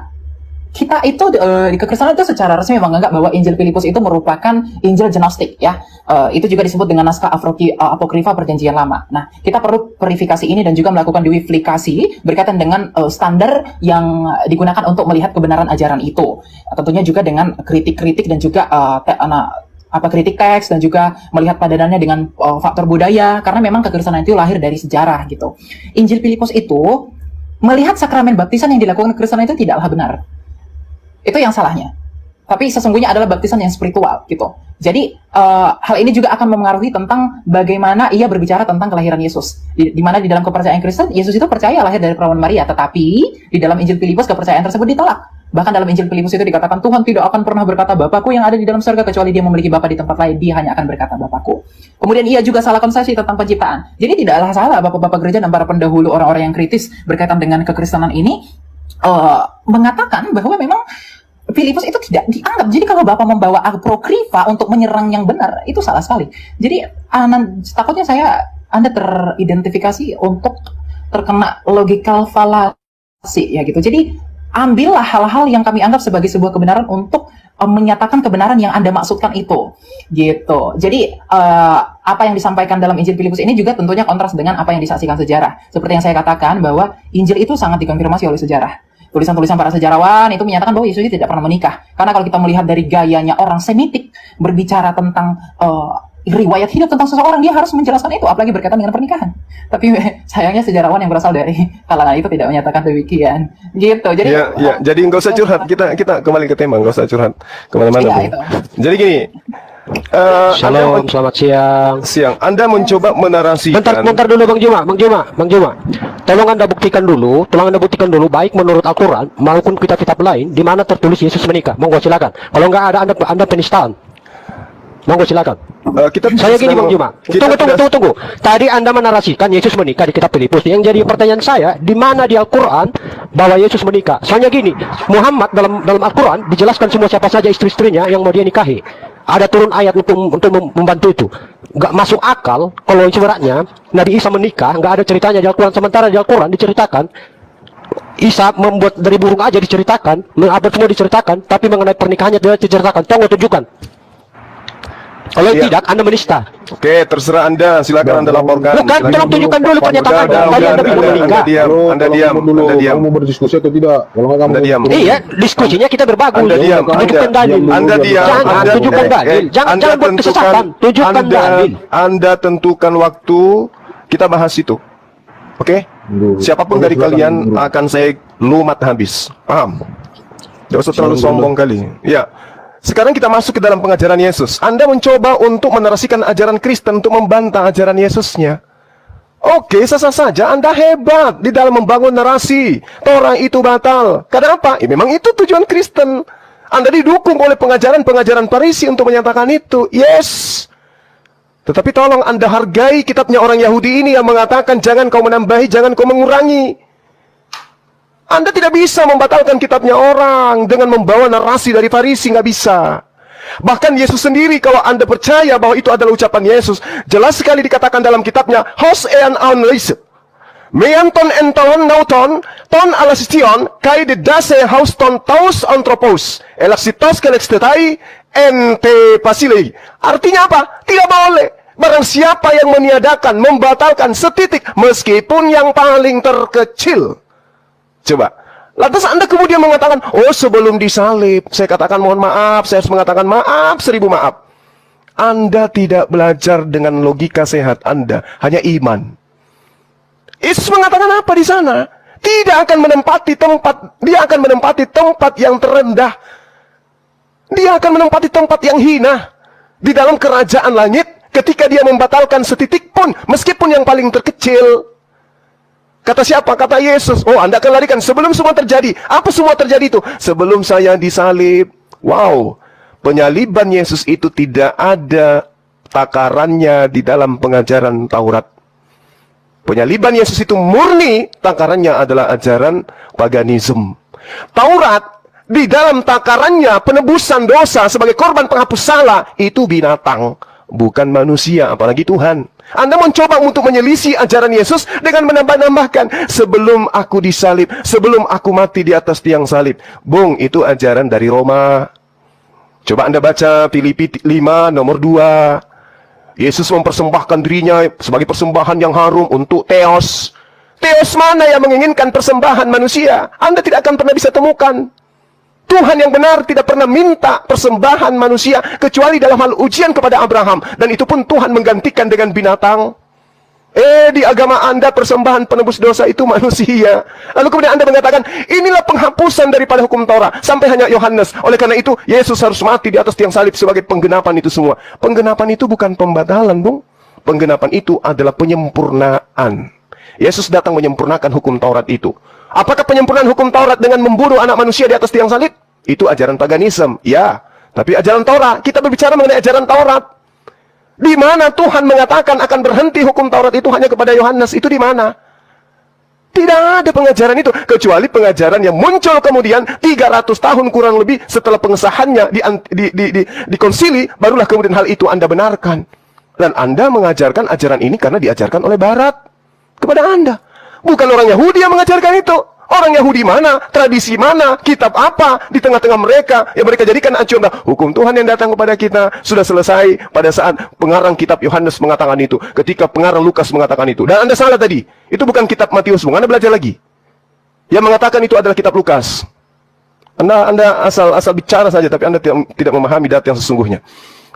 kita itu di kekristenan itu secara resmi menganggap bahwa Injil Filipus itu merupakan Injil Gnostik ya. Itu juga disebut dengan naskah apokrifa Perjanjian Lama. Nah, kita perlu verifikasi ini dan juga melakukan diwiflikasi berkaitan dengan standar yang digunakan untuk melihat kebenaran ajaran itu. Tentunya juga dengan kritik-kritik dan juga kritik teks dan juga melihat padanannya dengan faktor budaya karena memang kekristenan itu lahir dari sejarah gitu. Injil Filipus itu melihat sakramen baptisan yang dilakukan kekristenan itu tidaklah benar. Itu yang salahnya. Tapi sesungguhnya adalah baptisan yang spiritual gitu. Jadi hal ini juga akan mempengaruhi tentang bagaimana ia berbicara tentang kelahiran Yesus. Di mana di dalam kepercayaan Kristen Yesus itu percaya lahir dari perawan Maria, tetapi di dalam Injil Filipus kepercayaan tersebut ditolak. Bahkan dalam Injil Filipus itu dikatakan Tuhan tidak akan pernah berkata Bapakku yang ada di dalam surga kecuali dia memiliki Bapa di tempat lain, dia hanya akan berkata Bapakku. Kemudian ia juga salah konsepsi tentang penciptaan. Jadi tidaklah salah Bapak-bapak gereja dan para pendahulu orang-orang yang kritis berkaitan dengan kekristenan ini mengatakan bahwa memang Filipus itu tidak dianggap. Jadi kalau Bapak membawa apokrifa untuk menyerang yang benar, itu salah sekali. Jadi takutnya Anda teridentifikasi untuk terkena logical fallacy ya gitu. Jadi ambillah hal-hal yang kami anggap sebagai sebuah kebenaran untuk menyatakan kebenaran yang Anda maksudkan itu gitu. Jadi apa yang disampaikan dalam Injil Filipus ini juga tentunya kontras dengan apa yang disaksikan sejarah. Seperti yang saya katakan bahwa Injil itu sangat dikonfirmasi oleh sejarah. Tulisan-tulisan para sejarawan itu menyatakan bahwa Yesus tidak pernah menikah. Karena kalau kita melihat dari gayanya orang Semitik berbicara tentang riwayat hidup tentang seseorang, dia harus menjelaskan itu, apalagi berkaitan dengan pernikahan. Tapi sayangnya sejarawan yang berasal dari kalangan itu tidak menyatakan demikian. Gitu. Jadi jadi nggak usah curhat. Kita kembali ke tema, nggak usah curhat kemana-mana. Itu. Jadi gini. Shalom, selamat siang. Anda mencoba menarasikan. Bentar dulu Bang Juma. Tolong Anda buktikan dulu, baik menurut Al-Quran maupun kitab-kitab lain di mana tertulis Yesus menikah. Monggo silakan. Kalau nggak ada Anda penistaan. Monggo silakan. Saya gini Bang Juma. Tunggu. Tadi Anda menarasikan Yesus menikah di kitab Filipus. Yang jadi pertanyaan saya, di mana di Al-Quran bahwa Yesus menikah? Soalnya gini, Muhammad dalam Al-Quran dijelaskan semua siapa saja istri-istrinya yang mau dia nikahi. Ada turun ayat untuk membantu itu. Nggak masuk akal kalau sebenarnya Nabi Isa menikah, nggak ada ceritanya di Al-Quran. Sementara di Al-Quran diceritakan Isa membuat dari burung aja diceritakan, apa semua diceritakan, tapi mengenai pernikahannya tidak diceritakan. Tolong tunjukkan. Kalau tidak, Anda menista. Oke, terserah Anda. Silakan Anda laporkan. Bukan, tolong tunjukkan dulu pernyataan. Anda diam. Kamu mau berdiskusi atau tidak? Kalau nggak kamu diam. Iya, diskusinya kita berbagus. Anda diam. Tunjukkan dalil. Anda diam. Jangan tunjukkan dalil. Jangan buat kesesatan. Tunjukkan dalil. Anda tentukan waktu kita bahas itu. Oke? Siapapun dari kalian akan saya lumat habis. Paham? Tidak usah terlalu sombong kali. Ya. Sekarang kita masuk ke dalam pengajaran Yesus. Anda mencoba untuk menarasikan ajaran Kristen untuk membantah ajaran Yesusnya. Oke, sah-sah saja. Anda hebat di dalam membangun narasi. Torah itu batal. Kenapa? Memang itu tujuan Kristen. Anda didukung oleh pengajaran-pengajaran Farisi untuk menyatakan itu. Yes. Tetapi tolong Anda hargai kitabnya orang Yahudi ini yang mengatakan jangan kau menambahi, jangan kau mengurangi. Anda tidak bisa membatalkan kitabnya orang dengan membawa narasi dari Farisi, nggak bisa. Bahkan Yesus sendiri, kalau Anda percaya bahwa itu adalah ucapan Yesus, jelas sekali dikatakan dalam kitabnya, Hos ean an leise. Meanton enton nauton, ton alasistion, kai de dase hauston taus anthropos, elaksitos kelekstetai, ente pasilei. Artinya apa? Tidak boleh. Barang siapa yang meniadakan, membatalkan setitik, meskipun yang paling terkecil. Coba. Lantas Anda kemudian mengatakan, oh sebelum disalib, saya katakan mohon maaf, saya harus mengatakan maaf, 1000 maaf. Anda tidak belajar dengan logika sehat Anda, hanya iman. Yesus mengatakan apa di sana? Tidak akan menempati tempat, dia akan menempati tempat yang terendah. Dia akan menempati tempat yang hina di dalam kerajaan langit ketika dia membatalkan setitik pun, meskipun yang paling terkecil. Kata siapa? Kata Yesus. Oh, Anda akan larikan sebelum semua terjadi. Apa semua terjadi itu? Sebelum saya disalib. Wow, penyaliban Yesus itu tidak ada takarannya di dalam pengajaran Taurat. Penyaliban Yesus itu murni takarannya adalah ajaran paganisme. Taurat di dalam takarannya penebusan dosa sebagai korban penghapus salah itu binatang, bukan manusia, apalagi Tuhan. Anda mencoba untuk menyelisih ajaran Yesus dengan menambah-nambahkan, sebelum aku disalib, sebelum aku mati di atas tiang salib. Bung, itu ajaran dari Roma. Coba Anda baca Filipi 5 nomor 2. Yesus mempersembahkan dirinya sebagai persembahan yang harum untuk Theos. Theos mana yang menginginkan persembahan manusia? Anda tidak akan pernah bisa temukan. Tuhan yang benar tidak pernah minta persembahan manusia kecuali dalam hal ujian kepada Abraham, dan itu pun Tuhan menggantikan dengan binatang. Di agama Anda persembahan penebus dosa itu manusia. Lalu kemudian Anda mengatakan inilah penghapusan daripada hukum Taurat sampai hanya Yohanes. Oleh karena itu Yesus harus mati di atas tiang salib sebagai penggenapan itu semua. Penggenapan itu bukan pembatalan, Bung. Penggenapan itu adalah penyempurnaan. Yesus datang menyempurnakan hukum Taurat itu. Apakah penyempurnaan hukum Taurat dengan membunuh anak manusia di atas tiang salib? Itu ajaran paganisme, ya. Tapi ajaran Taurat, kita berbicara mengenai ajaran Taurat. Di mana Tuhan mengatakan akan berhenti hukum Taurat itu hanya kepada Yohanes, itu di mana? Tidak ada pengajaran itu, kecuali pengajaran yang muncul kemudian 300 tahun kurang lebih setelah pengesahannya di konsili, barulah kemudian hal itu Anda benarkan. Dan Anda mengajarkan ajaran ini karena diajarkan oleh Barat kepada Anda. Bukan orang Yahudi yang mengajarkan itu. Orang Yahudi mana? Tradisi mana? Kitab apa? Di tengah-tengah mereka yang mereka jadikan acuan. Hukum Tuhan yang datang kepada kita sudah selesai pada saat pengarang kitab Yohanes mengatakan itu. Ketika pengarang Lukas mengatakan itu. Dan Anda salah tadi. Itu bukan kitab Matius. Anda belajar lagi. Yang mengatakan itu adalah kitab Lukas. Anda asal bicara saja, tapi Anda tidak memahami data yang sesungguhnya.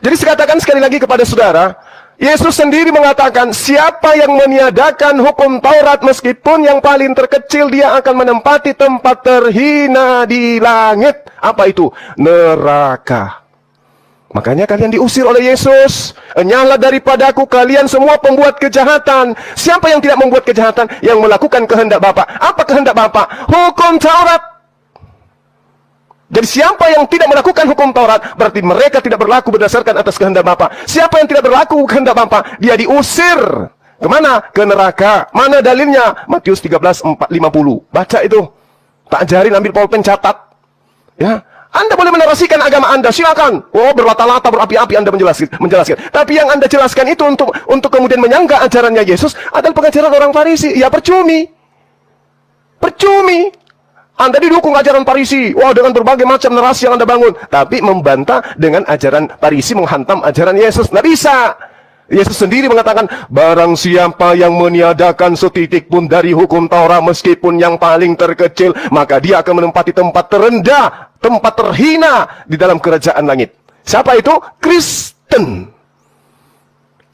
Jadi saya katakan sekali lagi kepada saudara, Yesus sendiri mengatakan, siapa yang meniadakan hukum Taurat meskipun yang paling terkecil, dia akan menempati tempat terhina di langit. Apa itu? Neraka. Makanya kalian diusir oleh Yesus. Enyahlah daripadaku kalian semua pembuat kejahatan. Siapa yang tidak membuat kejahatan? Yang melakukan kehendak Bapa. Apa kehendak Bapa? Hukum Taurat. Jadi siapa yang tidak melakukan hukum Taurat, berarti mereka tidak berlaku berdasarkan atas kehendak Bapa. Siapa yang tidak berlaku kehendak Bapa, dia diusir. Kemana? Ke neraka. Mana dalilnya? Matius 13:50. Baca itu. Tak ajarin, ambil pulpen, catat. Ya, Anda boleh menarasikan agama Anda, silakan. Oh, berlata-lata, berapi-api Anda menjelaskan. Tapi yang Anda jelaskan itu untuk kemudian menyanggah ajarannya Yesus adalah pengajaran orang Farisi. Ya percumi. Percumi. Anda didukung ajaran Farisi, dengan berbagai macam narasi yang Anda bangun, tapi membantah dengan ajaran Farisi, menghantam ajaran Yesus. Nggak bisa. Yesus sendiri mengatakan, barang siapa yang meniadakan setitik pun dari hukum Taurat meskipun yang paling terkecil, maka dia akan menempati tempat terendah, tempat terhina di dalam kerajaan langit. Siapa itu? Kristen.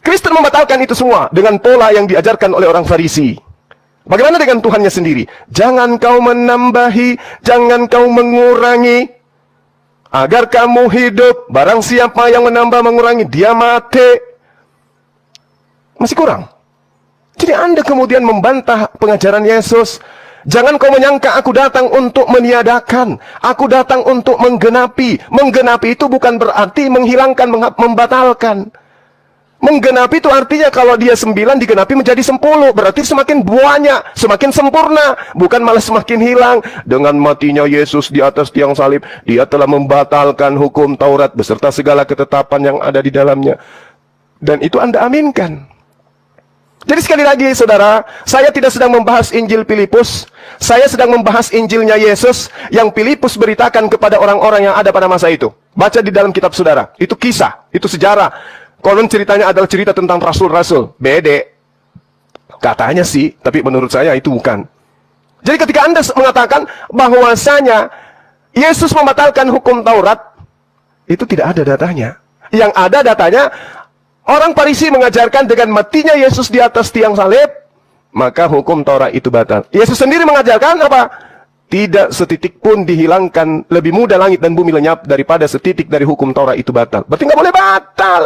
Kristen membatalkan itu semua dengan pola yang diajarkan oleh orang Farisi. Bagaimana dengan Tuhannya sendiri? Jangan kau menambahi, jangan kau mengurangi, agar kamu hidup. Barang siapa yang menambah mengurangi, dia mati. Masih kurang. Jadi Anda kemudian membantah pengajaran Yesus. Jangan kau menyangka aku datang untuk meniadakan. Aku datang untuk menggenapi. Menggenapi itu bukan berarti menghilangkan, membatalkan. Menggenapi itu artinya kalau dia 9 digenapi menjadi 10. Berarti semakin banyak, semakin sempurna. Bukan malah semakin hilang. Dengan matinya Yesus di atas tiang salib, dia telah membatalkan hukum Taurat beserta segala ketetapan yang ada di dalamnya. Dan itu Anda aminkan. Jadi sekali lagi saudara, saya tidak sedang membahas Injil Filipus. Saya sedang membahas Injilnya Yesus yang Filipus beritakan kepada orang-orang yang ada pada masa itu. Baca di dalam kitab saudara. Itu kisah, itu sejarah. Konon ceritanya adalah cerita tentang rasul-rasul. Bede. Katanya sih, tapi menurut saya itu bukan. Jadi ketika Anda mengatakan bahwasanya Yesus membatalkan hukum Taurat, itu tidak ada datanya. Yang ada datanya, orang Farisi mengajarkan dengan matinya Yesus di atas tiang salib, maka hukum Taurat itu batal. Yesus sendiri mengajarkan apa? Tidak setitik pun dihilangkan, lebih mudah langit dan bumi lenyap daripada setitik dari hukum Taurat itu batal. Berarti nggak boleh batal.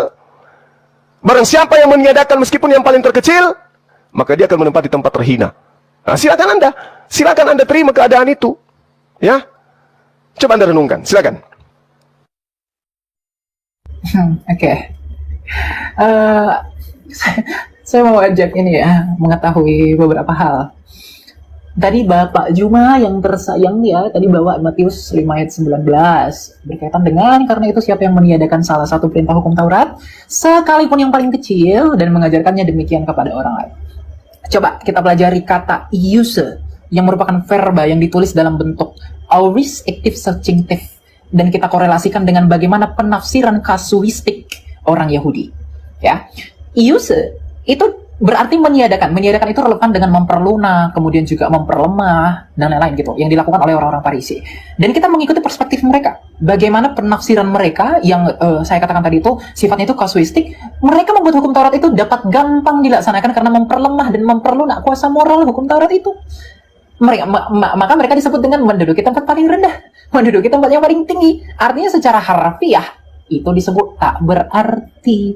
Barang siapa yang meniadakan meskipun yang paling terkecil, maka dia akan menempati tempat terhina. Nah, silakan Anda terima keadaan itu. Ya, coba Anda renungkan, silakan. Oke. Saya mau ajak ini ya, mengetahui beberapa hal. Tadi Bapak Juma yang tersayang ya, tadi bawa Matius 5 ayat 19. Berkaitan dengan, karena itu siapa yang meniadakan salah satu perintah hukum Taurat, sekalipun yang paling kecil, dan mengajarkannya demikian kepada orang lain. Coba kita pelajari kata iuse, yang merupakan verba yang ditulis dalam bentuk aorist active subjunctive. Dan kita korelasikan dengan bagaimana penafsiran kasuistik orang Yahudi. Ya, iuse itu berarti meniadakan. Meniadakan itu relevan dengan memperlunak, kemudian juga memperlemah, dan lain-lain gitu, yang dilakukan oleh orang-orang Farisi. Dan kita mengikuti perspektif mereka. Bagaimana penafsiran mereka, yang saya katakan tadi itu, sifatnya itu kasuistik. Mereka membuat hukum Taurat itu dapat gampang dilaksanakan karena memperlemah dan memperlunak kuasa moral hukum Taurat itu. Maka mereka disebut dengan menduduki tempat paling rendah, menduduki tempat yang paling tinggi. Artinya secara harfiah, itu disebut tak berarti.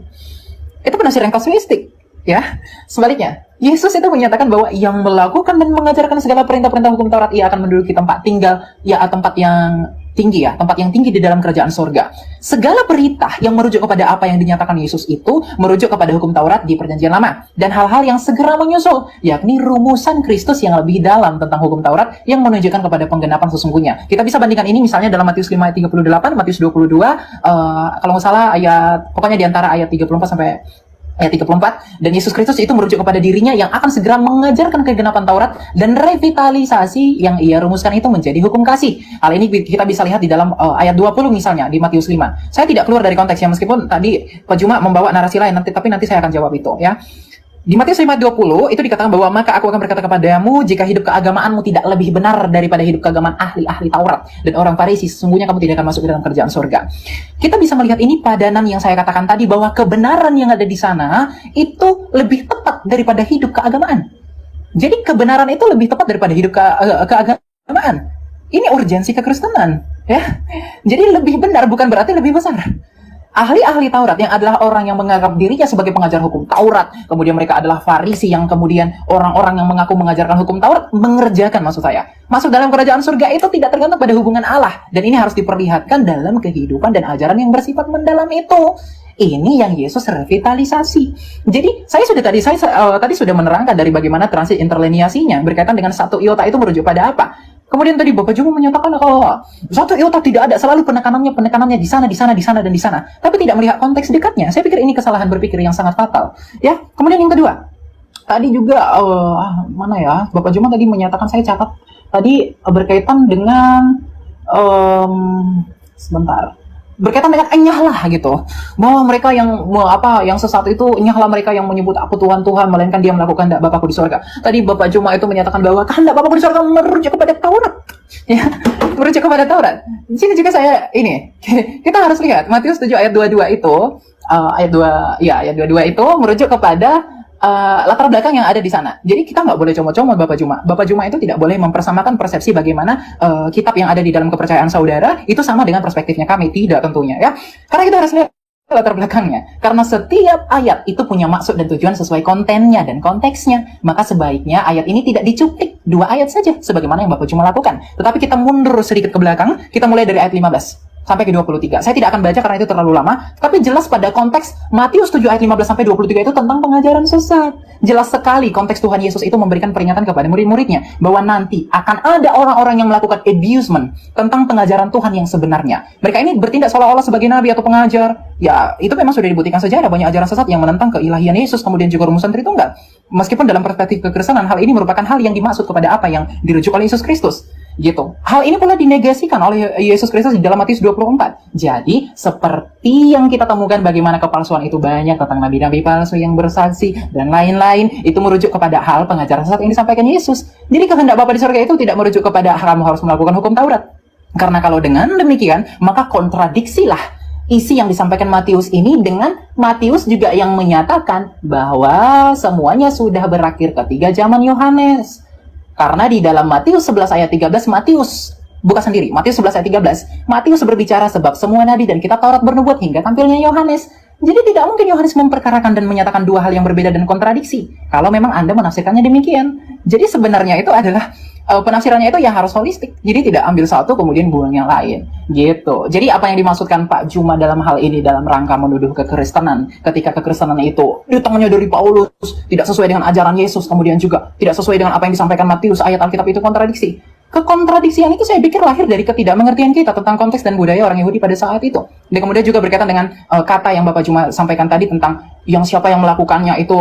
Itu penafsiran kasuistik. Ya, sebaliknya, Yesus itu menyatakan bahwa yang melakukan dan mengajarkan segala perintah-perintah hukum Taurat, ia akan menduduki tempat tinggal, ya tempat yang tinggi ya, tempat yang tinggi di dalam kerajaan surga. Segala perintah yang merujuk kepada apa yang dinyatakan Yesus itu, merujuk kepada hukum Taurat di Perjanjian Lama. Dan hal-hal yang segera menyusul, yakni rumusan Kristus yang lebih dalam tentang hukum Taurat, yang menunjukkan kepada penggenapan sesungguhnya. Kita bisa bandingkan ini misalnya dalam Matius 5 ayat 38, Matius 22, kalau nggak salah ayat, pokoknya di antara ayat 34 sampai ayat 34, dan Yesus Kristus itu merujuk kepada dirinya yang akan segera mengajarkan kegenapan Taurat dan revitalisasi yang ia rumuskan itu menjadi hukum kasih. Hal ini kita bisa lihat di dalam ayat 20 misalnya di Matius 5. Saya tidak keluar dari konteksnya meskipun tadi Pak Juma membawa narasi lain, tapi nanti saya akan jawab itu ya. Di Matius 5:20 itu dikatakan bahwa maka aku akan berkata kepadamu, jika hidup keagamaanmu tidak lebih benar daripada hidup keagamaan ahli-ahli Taurat dan orang Farisi, sesungguhnya kamu tidak akan masuk ke dalam kerajaan surga. Kita bisa melihat ini padanan yang saya katakan tadi, bahwa kebenaran yang ada di sana itu lebih tepat daripada hidup keagamaan. Jadi kebenaran itu lebih tepat daripada hidup keagamaan. Ini urgensi kekristenan, ya. Jadi lebih benar bukan berarti lebih besar. Ahli-ahli Taurat yang adalah orang yang menganggap dirinya sebagai pengajar hukum Taurat, kemudian mereka adalah Farisi yang kemudian orang-orang yang mengaku mengajarkan hukum Taurat mengerjakan, maksud saya, masuk dalam kerajaan surga itu tidak tergantung pada hubungan Allah, dan ini harus diperlihatkan dalam kehidupan dan ajaran yang bersifat mendalam itu. Ini yang Yesus revitalisasi. Jadi saya tadi sudah menerangkan dari bagaimana transit interlineasinya berkaitan dengan satu iota itu merujuk pada apa. Kemudian tadi Bapak Juma menyatakan kalau satu iota tidak ada, selalu penekanannya di sana, dan di sana. Tapi tidak melihat konteks dekatnya. Saya pikir ini kesalahan berpikir yang sangat fatal. Ya. Kemudian yang kedua, tadi juga mana ya? Bapak Juma tadi menyatakan, saya catat tadi berkaitan dengan sebentar. Berkaitan dengan enyahlah gitu, bahwa mereka yang sesat itu enyahlah mereka yang menyebut aku Tuhan, melainkan dia melakukan kehendak Bapakku di surga. Tadi Bapak Juma itu menyatakan bahwa kehendak Bapakku di surga merujuk kepada Taurat, ya, merujuk kepada Taurat. Di sini juga saya kita harus lihat Matius 7 ayat 22 itu, ayat 22 itu merujuk kepada latar belakang yang ada di sana. Jadi kita nggak boleh comot-comot Bapak Juma. Bapak Juma itu tidak boleh mempersamakan persepsi bagaimana kitab yang ada di dalam kepercayaan saudara itu sama dengan perspektifnya kami. Tidak tentunya ya. Karena kita harus lihat latar belakangnya. Karena setiap ayat itu punya maksud dan tujuan sesuai kontennya dan konteksnya. Maka sebaiknya ayat ini tidak dicuplik 2 ayat saja sebagaimana yang Bapak Juma lakukan. Tetapi kita mundur sedikit ke belakang. Kita mulai dari ayat 15. sampai ke 23. Saya tidak akan baca karena itu terlalu lama, tapi jelas pada konteks Matius 7 ayat 15 sampai 23 itu tentang pengajaran sesat. Jelas sekali konteks Tuhan Yesus itu memberikan peringatan kepada murid-muridnya bahwa nanti akan ada orang-orang yang melakukan abusement tentang pengajaran Tuhan yang sebenarnya. Mereka ini bertindak seolah-olah sebagai nabi atau pengajar. Ya, itu memang sudah dibuktikan sejarah, banyak ajaran sesat yang menentang keilahian Yesus, kemudian juga rumusan Tritunggal. Meskipun dalam perspektif kekristenan, hal ini merupakan hal yang dimaksud kepada apa yang dirujuk oleh Yesus Kristus. Gitu. Hal ini pula dinegasikan oleh Yesus Kristus di dalam Matius 24. Jadi, seperti yang kita temukan bagaimana kepalsuan itu banyak tentang nabi-nabi palsu yang bersaksi dan lain-lain, itu merujuk kepada hal pengajaran sesat yang disampaikan Yesus. Jadi, kehendak Bapa di surga itu tidak merujuk kepada kamu harus melakukan hukum Taurat. Karena kalau dengan demikian, maka kontradiksilah isi yang disampaikan Matius ini dengan Matius juga yang menyatakan bahwa semuanya sudah berakhir ketika zaman Yohanes. Karena di dalam Matius 11 ayat 13, Matius buka sendiri, Matius 11 ayat 13, Matius berbicara sebab semua nabi dan kitab Taurat bernubuat hingga tampilnya Yohanes. Jadi tidak mungkin Yohanes memperkarakan dan menyatakan dua hal yang berbeda dan kontradiksi. Kalau memang Anda menafsirkannya demikian. Jadi sebenarnya itu adalah penafsirannya itu ya harus holistik. Jadi tidak ambil satu kemudian buang yang lain. Gitu. Jadi apa yang dimaksudkan Pak Juma dalam hal ini dalam rangka menuduh kekristenan, ketika kekristenan itu datangnya dari Paulus, tidak sesuai dengan ajaran Yesus, kemudian juga tidak sesuai dengan apa yang disampaikan Matius, ayat Alkitab itu kontradiksi. Kekontradiksian itu saya pikir lahir dari ketidakmengertian kita tentang konteks dan budaya orang Yahudi pada saat itu. Dan kemudian juga berkaitan dengan kata yang Bapak Juma sampaikan tadi tentang yang siapa yang melakukannya itu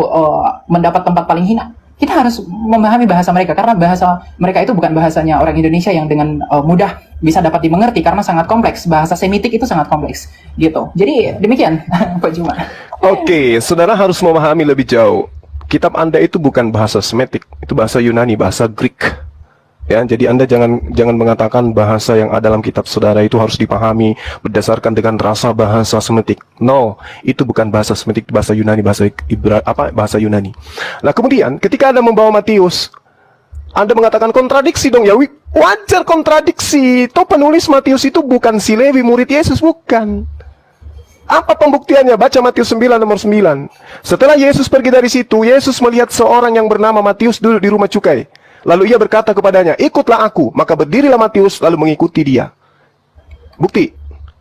mendapat tempat paling hina. Kita harus memahami bahasa mereka, karena bahasa mereka itu bukan bahasanya orang Indonesia yang dengan mudah bisa dapat dimengerti, karena sangat kompleks. Bahasa Semitik itu sangat kompleks, gitu. Jadi demikian, Pak Juma. Oke, saudara harus memahami lebih jauh. Kitab Anda itu bukan bahasa Semitik, itu bahasa Yunani, bahasa Greek. Ya, jadi Anda jangan mengatakan bahasa yang ada dalam kitab saudara itu harus dipahami berdasarkan dengan rasa bahasa Semitik. No, itu bukan bahasa Semitik, bahasa Yunani, bahasa Yunani. Nah, kemudian ketika Anda membawa Matius, Anda mengatakan kontradiksi dong ya. Wajar kontradiksi. Toh penulis Matius itu bukan si Lewi murid Yesus, bukan. Apa pembuktiannya? Baca Matius 9 nomor 9. Setelah Yesus pergi dari situ, Yesus melihat seorang yang bernama Matius duduk di rumah cukai. Lalu ia berkata kepadanya, ikutlah aku. Maka berdirilah Matius lalu mengikuti dia. Bukti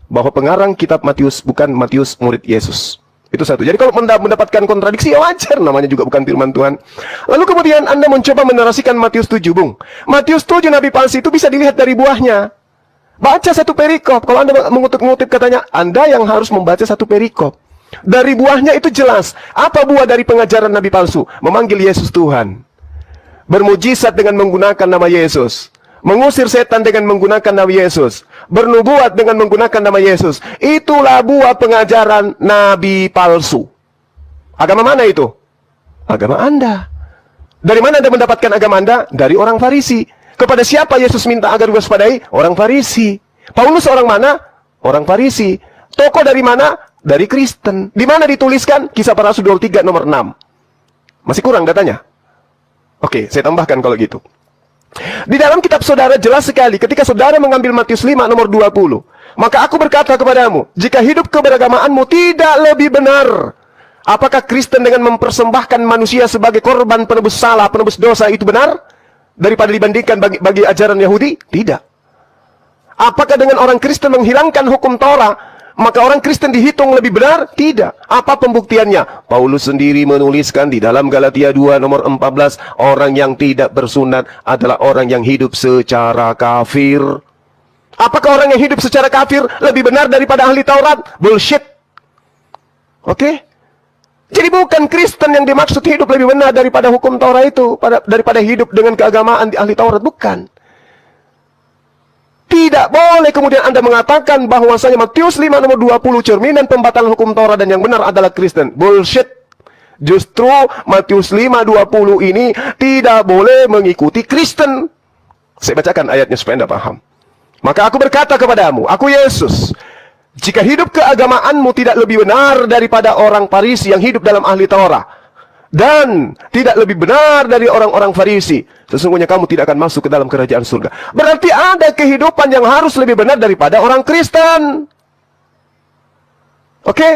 bahwa pengarang kitab Matius bukan Matius murid Yesus. Itu satu. Jadi kalau mendapatkan kontradiksi, ya wajar. Namanya juga bukan firman Tuhan. Lalu kemudian Anda mencoba menarasikan Matius 7, Bung. Matius 7 nabi palsu itu bisa dilihat dari buahnya. Baca satu perikop. Kalau Anda mengutip katanya, Anda yang harus membaca satu perikop. Dari buahnya itu jelas. Apa buah dari pengajaran nabi palsu? Memanggil Yesus Tuhan. Bermujizat dengan menggunakan nama Yesus, mengusir setan dengan menggunakan nama Yesus, bernubuat dengan menggunakan nama Yesus. Itulah buah pengajaran nabi palsu. Agama mana itu? Agama Anda. Dari mana Anda mendapatkan agama Anda? Dari orang Farisi. Kepada siapa Yesus minta agar diwaspadai? Orang Farisi. Paulus orang mana? Orang Farisi. Tokoh dari mana? Dari Kristen. Di mana dituliskan? Kisah Para Rasul 23 nomor 6. Masih kurang datanya? Oke, saya tambahkan kalau gitu. Di dalam kitab saudara jelas sekali ketika saudara mengambil Matius 5 nomor 20. Maka aku berkata kepadamu, jika hidup keberagamaanmu tidak lebih benar, apakah Kristen dengan mempersembahkan manusia sebagai korban penebus salah, penebus dosa itu benar? Daripada dibandingkan bagi ajaran Yahudi? Tidak. Apakah dengan orang Kristen menghilangkan hukum Torah, maka orang Kristen dihitung lebih benar? Tidak. Apa pembuktiannya? Paulus sendiri menuliskan di dalam Galatia 2 nomor 14, orang yang tidak bersunat adalah orang yang hidup secara kafir. Apakah orang yang hidup secara kafir lebih benar daripada ahli Taurat? Bullshit. Oke? Jadi bukan Kristen yang dimaksud hidup lebih benar daripada hukum Torah itu, daripada hidup dengan keagamaan di ahli Taurat. Bukan. Tidak boleh kemudian Anda mengatakan bahwasanya Matius 5 nomor 20 cerminan pembatalan hukum Torah dan yang benar adalah Kristen. Bullshit. Justru Matius 5:20 ini tidak boleh mengikuti Kristen. Saya bacakan ayatnya supaya Anda paham. Maka aku berkata kepadamu, aku Yesus, jika hidup keagamaanmu tidak lebih benar daripada orang Farisi yang hidup dalam ahli Torah, dan tidak lebih benar dari orang-orang Farisi, sesungguhnya kamu tidak akan masuk ke dalam kerajaan surga. Berarti ada kehidupan yang harus lebih benar daripada orang Kristen. Oke?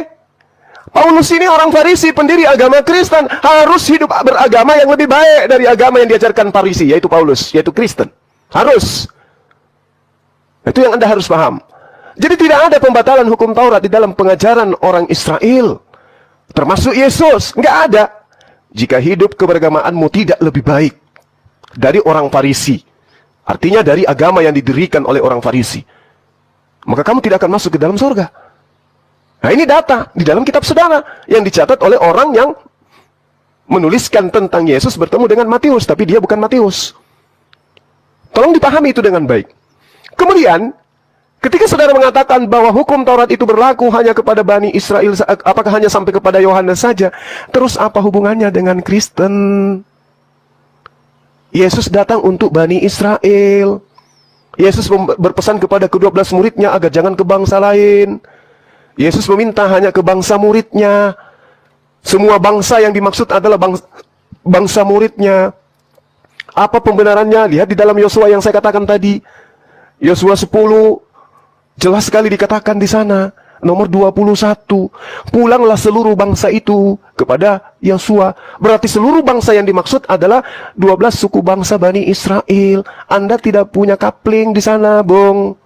Paulus ini orang Farisi, pendiri agama Kristen, harus hidup beragama yang lebih baik dari agama yang diajarkan Farisi, yaitu Paulus, yaitu Kristen. Harus. Itu yang Anda harus paham. Jadi tidak ada pembatalan hukum Taurat di dalam pengajaran orang Israel. Termasuk Yesus. Nggak ada. Jika hidup keberagamaanmu tidak lebih baik dari orang Farisi, artinya dari agama yang didirikan oleh orang Farisi, maka kamu tidak akan masuk ke dalam surga. Nah, ini data di dalam kitab saudara yang dicatat oleh orang yang menuliskan tentang Yesus bertemu dengan Matius, tapi dia bukan Matius. Tolong dipahami itu dengan baik. Kemudian, ketika saudara mengatakan bahwa hukum Taurat itu berlaku hanya kepada Bani Israel, apakah hanya sampai kepada Yohanes saja? Terus apa hubungannya dengan Kristen? Yesus datang untuk Bani Israel. Yesus berpesan kepada ke-12 muridnya agar jangan ke bangsa lain. Yesus meminta hanya ke bangsa muridnya. Semua bangsa yang dimaksud adalah bangsa muridnya. Apa pembenarannya? Lihat di dalam Yosua yang saya katakan tadi. Yosua 10, jelas sekali dikatakan di sana. Nomor 21, pulanglah seluruh bangsa itu kepada Yosua. Berarti seluruh bangsa yang dimaksud adalah 12 suku bangsa Bani Israel. Anda tidak punya kapling di sana, Bung.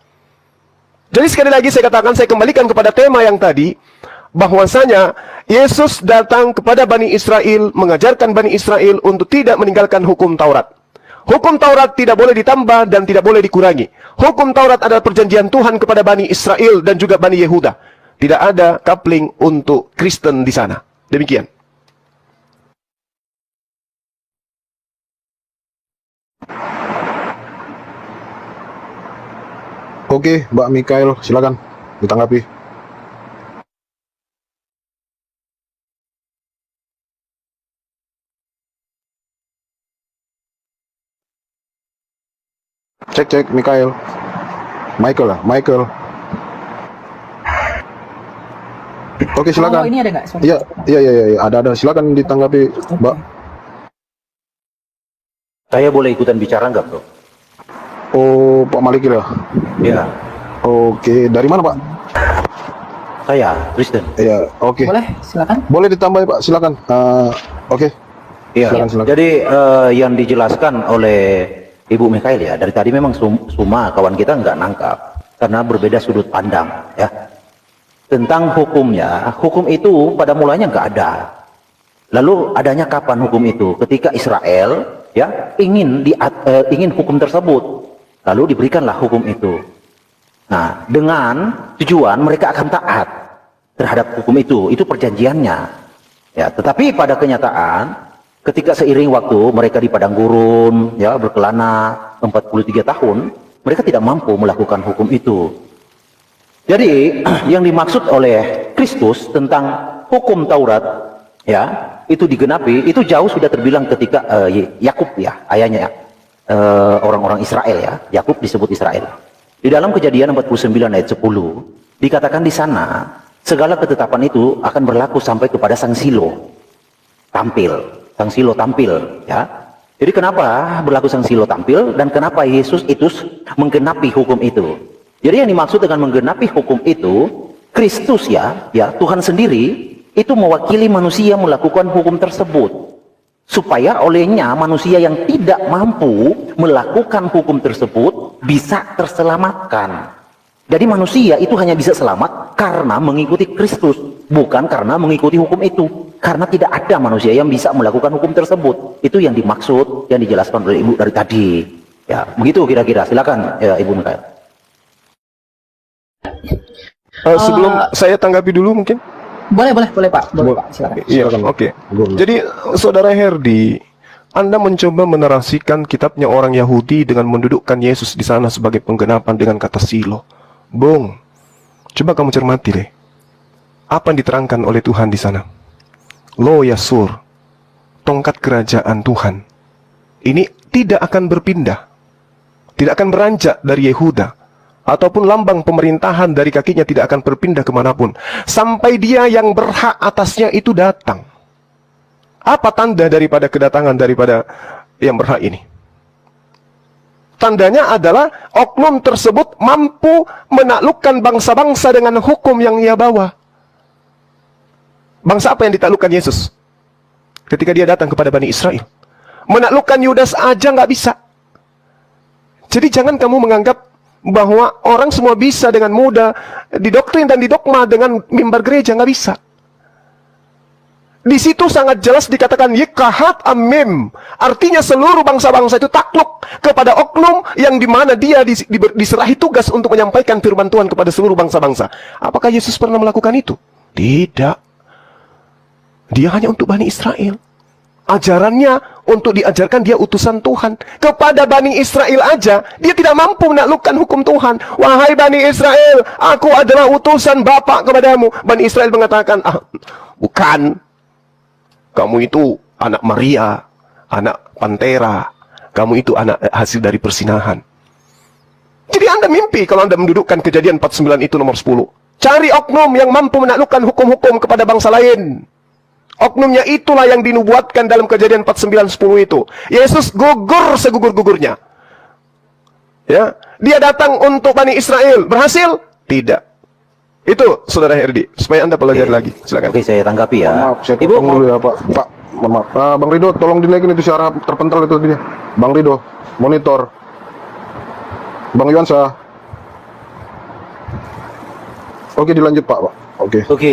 Jadi sekali lagi saya katakan, saya kembalikan kepada tema yang tadi, bahwasanya Yesus datang kepada Bani Israel, mengajarkan Bani Israel untuk tidak meninggalkan hukum Taurat. Hukum Taurat tidak boleh ditambah dan tidak boleh dikurangi. Hukum Taurat adalah perjanjian Tuhan kepada Bani Israel dan juga Bani Yehuda. Tidak ada coupling untuk Kristen di sana. Demikian. Oke, Mbak Mikael, silakan ditanggapi. Cek, Mikael. Michael lah, Michael. Oke, silakan. Oh, ini ada nggak? Sorry. Iya, ada. Silakan ditanggapi, Mbak. Saya boleh ikutan bicara nggak, Bro? Oh, Pak Maliki lah. Ya, Oke, dari mana, Pak? saya Kristen. Iya, oke. Boleh, silakan. Boleh ditambah, Pak, silakan. Oke. Iya. Silakan. Jadi yang dijelaskan oleh Ibu Mikael ya, dari tadi memang semua kawan kita nggak nangkap karena berbeda sudut pandang ya. Tentang hukumnya, hukum itu pada mulanya nggak ada. Lalu adanya kapan hukum itu? Ketika Israel ya ingin hukum tersebut, lalu diberikanlah hukum itu. Nah, dengan tujuan mereka akan taat terhadap hukum itu perjanjiannya. Ya, tetapi pada kenyataan, ketika seiring waktu mereka di padang gurun, ya berkelana 43 tahun, mereka tidak mampu melakukan hukum itu. Jadi yang dimaksud oleh Kristus tentang hukum Taurat, ya itu digenapi, itu jauh sudah terbilang ketika Yakub ya, ayahnya orang-orang Israel ya, Yakub disebut Israel. Di dalam Kejadian 49 ayat 10 dikatakan di sana segala ketetapan itu akan berlaku sampai kepada Sang Silo tampil. Sang Silo tampil ya. Jadi kenapa berlaku Sang Silo tampil dan kenapa Yesus itu menggenapi hukum itu? Jadi yang dimaksud dengan menggenapi hukum itu Kristus ya Tuhan sendiri itu mewakili manusia melakukan hukum tersebut supaya olehnya manusia yang tidak mampu melakukan hukum tersebut bisa terselamatkan. Jadi manusia itu hanya bisa selamat karena mengikuti Kristus, bukan karena mengikuti hukum itu. Karena tidak ada manusia yang bisa melakukan hukum tersebut. Itu yang dimaksud, yang dijelaskan oleh Ibu dari tadi. Ya, begitu kira-kira. Silakan ya, Ibu Mikael. Sebelum saya tanggapi dulu mungkin. Boleh Pak. Boleh Pak, silakan. Iya, oke. Jadi Saudara Herdi, Anda mencoba menarasikan kitabnya orang Yahudi dengan mendudukkan Yesus di sana sebagai penggenapan dengan kata Silo. Bung, coba kamu cermati deh. Apa yang diterangkan oleh Tuhan di sana? Lo Yasur, tongkat kerajaan Tuhan. Ini tidak akan berpindah. Tidak akan beranjak dari Yehuda. Ataupun lambang pemerintahan dari kakinya tidak akan berpindah kemanapun. Sampai dia yang berhak atasnya itu datang. Apa tanda daripada kedatangan daripada yang berhak ini? Tandanya adalah oknum tersebut mampu menaklukkan bangsa-bangsa dengan hukum yang ia bawa. Bangsa apa yang ditaklukkan Yesus? Ketika dia datang kepada Bani Israel. Menaklukkan Yudas aja nggak bisa. Jadi jangan kamu menganggap bahwa orang semua bisa dengan mudah didoktrin dan didogma dengan mimbar gereja, nggak bisa. Di situ sangat jelas dikatakan yikahat amim, artinya seluruh bangsa-bangsa itu takluk kepada oknum yang dimana dia diserahi tugas untuk menyampaikan firman Tuhan kepada seluruh bangsa-bangsa. Apakah Yesus pernah melakukan itu? Tidak. Dia hanya untuk Bani Israel. Ajarannya untuk diajarkan, dia utusan Tuhan. Kepada Bani Israel aja, dia tidak mampu menaklukkan hukum Tuhan. Wahai Bani Israel, aku adalah utusan Bapa kepadamu. Bani Israel mengatakan, bukan. Kamu itu anak Maria, anak Pantera. Kamu itu anak hasil dari persinahan. Jadi Anda mimpi kalau Anda mendudukkan Kejadian 49 itu nomor 10. Cari oknum yang mampu menaklukkan hukum-hukum kepada bangsa lain. Oknumnya itulah yang dinubuatkan dalam Kejadian 49:10 itu. Yesus gugur segugur-gugurnya. Ya, dia datang untuk Bani Israel. Berhasil? Tidak. Itu Saudara Herdi, supaya Anda pelajari lagi. Silakan. Oke, saya tanggapi ya. Maaf, saya Ibu potong dulu ya Pak. Pak, mohon maaf. Bang Rido, tolong dinaikin itu suara terpental itu dia. Bang Rido, monitor. Bang Yuansa. Oke, dilanjut Pak. Oke. Oke.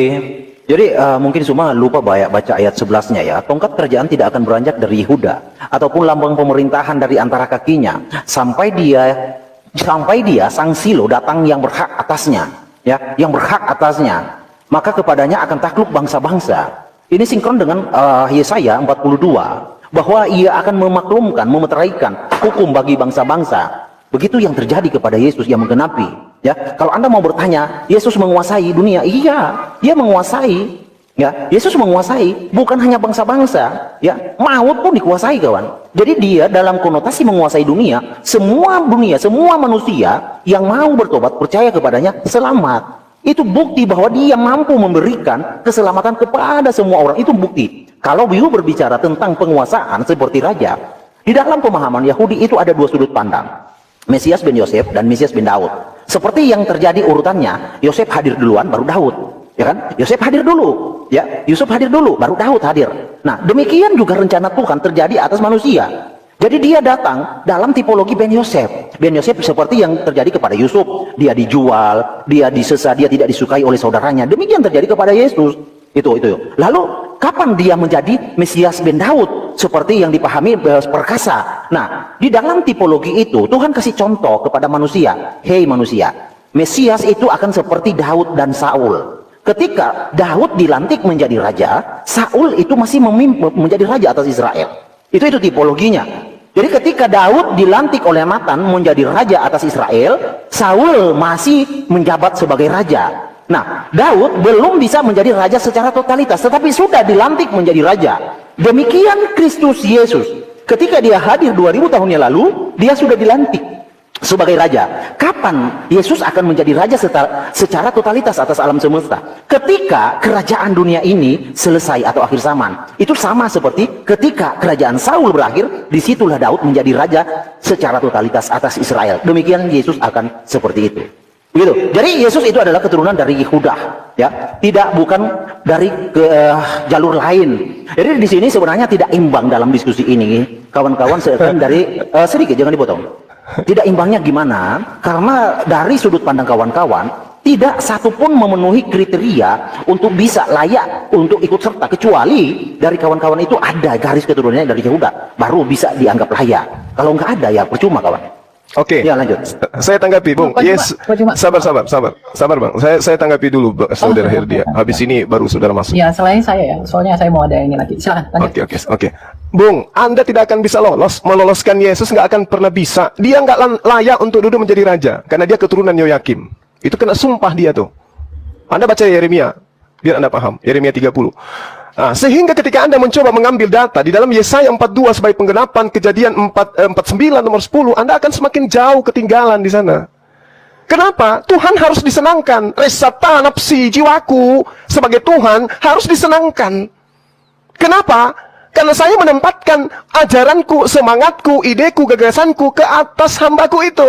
Jadi mungkin semua lupa baca ayat 11-nya ya. Tongkat kerajaan tidak akan beranjak dari Yehuda ataupun lambang pemerintahan dari antara kakinya sampai dia sang Silo datang yang berhak atasnya, ya, yang berhak atasnya. Maka kepadanya akan takluk bangsa-bangsa. Ini sinkron dengan Yesaya 42 bahwa ia akan memaklumkan, memeteraikan hukum bagi bangsa-bangsa. Begitu yang terjadi kepada Yesus yang menggenapi. Ya, kalau Anda mau bertanya, Yesus menguasai dunia? Iya, dia menguasai. Ya, Yesus menguasai bukan hanya bangsa-bangsa, ya, maut pun dikuasai, kawan. Jadi dia dalam konotasi menguasai dunia, semua manusia yang mau bertobat percaya kepadanya selamat. Itu bukti bahwa dia mampu memberikan keselamatan kepada semua orang. Itu bukti. Kalau Biu berbicara tentang penguasaan seperti raja, di dalam pemahaman Yahudi itu ada dua sudut pandang. Mesias bin Yosef dan Mesias bin Daud. Seperti yang terjadi urutannya, Yosef hadir duluan baru Daud, ya kan? Yosef hadir dulu, ya. Yusuf hadir dulu baru Daud hadir. Nah, demikian juga rencana Tuhan terjadi atas manusia. Jadi dia datang dalam tipologi Ben Yosef. Ben Yosef seperti yang terjadi kepada Yusuf, dia dijual, dia disesa, dia tidak disukai oleh saudaranya. Demikian terjadi kepada Yesus. Itu. Lalu kapan dia menjadi Mesias bin Daud seperti yang dipahami perkasa? Nah, di dalam tipologi itu Tuhan kasih contoh kepada manusia. Hei manusia, Mesias itu akan seperti Daud dan Saul. Ketika Daud dilantik menjadi raja, Saul itu masih menjadi raja atas Israel. Itu tipologinya. Jadi ketika Daud dilantik oleh Nathan menjadi raja atas Israel, Saul masih menjabat sebagai raja. Nah, Daud belum bisa menjadi raja secara totalitas, tetapi sudah dilantik menjadi raja. Demikian Kristus Yesus. Ketika dia hadir 2000 tahun yang lalu, dia sudah dilantik sebagai raja. Kapan Yesus akan menjadi raja secara totalitas atas alam semesta? Ketika kerajaan dunia ini selesai atau akhir zaman. Itu sama seperti ketika kerajaan Saul berakhir, disitulah Daud menjadi raja secara totalitas atas Israel. Demikian Yesus akan seperti itu. Begitu. Jadi Yesus itu adalah keturunan dari Yehuda, ya, bukan dari jalur lain. Jadi di sini sebenarnya tidak imbang dalam diskusi ini, kawan-kawan. Dari sedikit, jangan dipotong. Tidak imbangnya gimana? Karena dari sudut pandang kawan-kawan, tidak satupun memenuhi kriteria untuk bisa layak untuk ikut serta, kecuali dari kawan-kawan itu ada garis keturunannya dari Yehuda, baru bisa dianggap layak. Kalau nggak ada ya percuma, kawan. Oke. Ya, lanjut. Saya tanggapi, Bung. Yes. Sabar, Bang. Saya tanggapi dulu, Saudara Herdia. Habis ini baru Saudara masuk. Ya, selain saya ya. Soalnya saya mau ada ini lagi. Silakan, lanjut. Oke. Bung, Anda tidak akan bisa meloloskan Yesus, nggak akan pernah bisa. Dia nggak layak untuk duduk menjadi raja, karena dia keturunan Yoyakim. Itu kena sumpah dia tuh. Anda baca Yeremia, biar Anda paham. Yeremia 30. Nah, sehingga ketika Anda mencoba mengambil data di dalam Yesaya 42 sebagai penggenapan Kejadian 49 nomor 10, Anda akan semakin jauh ketinggalan di sana. Kenapa? Tuhan harus disenangkan. Resata nafsi, jiwaku sebagai Tuhan harus disenangkan. Kenapa? Karena saya menempatkan ajaranku, semangatku, ideku, gagasanku ke atas hambaku itu.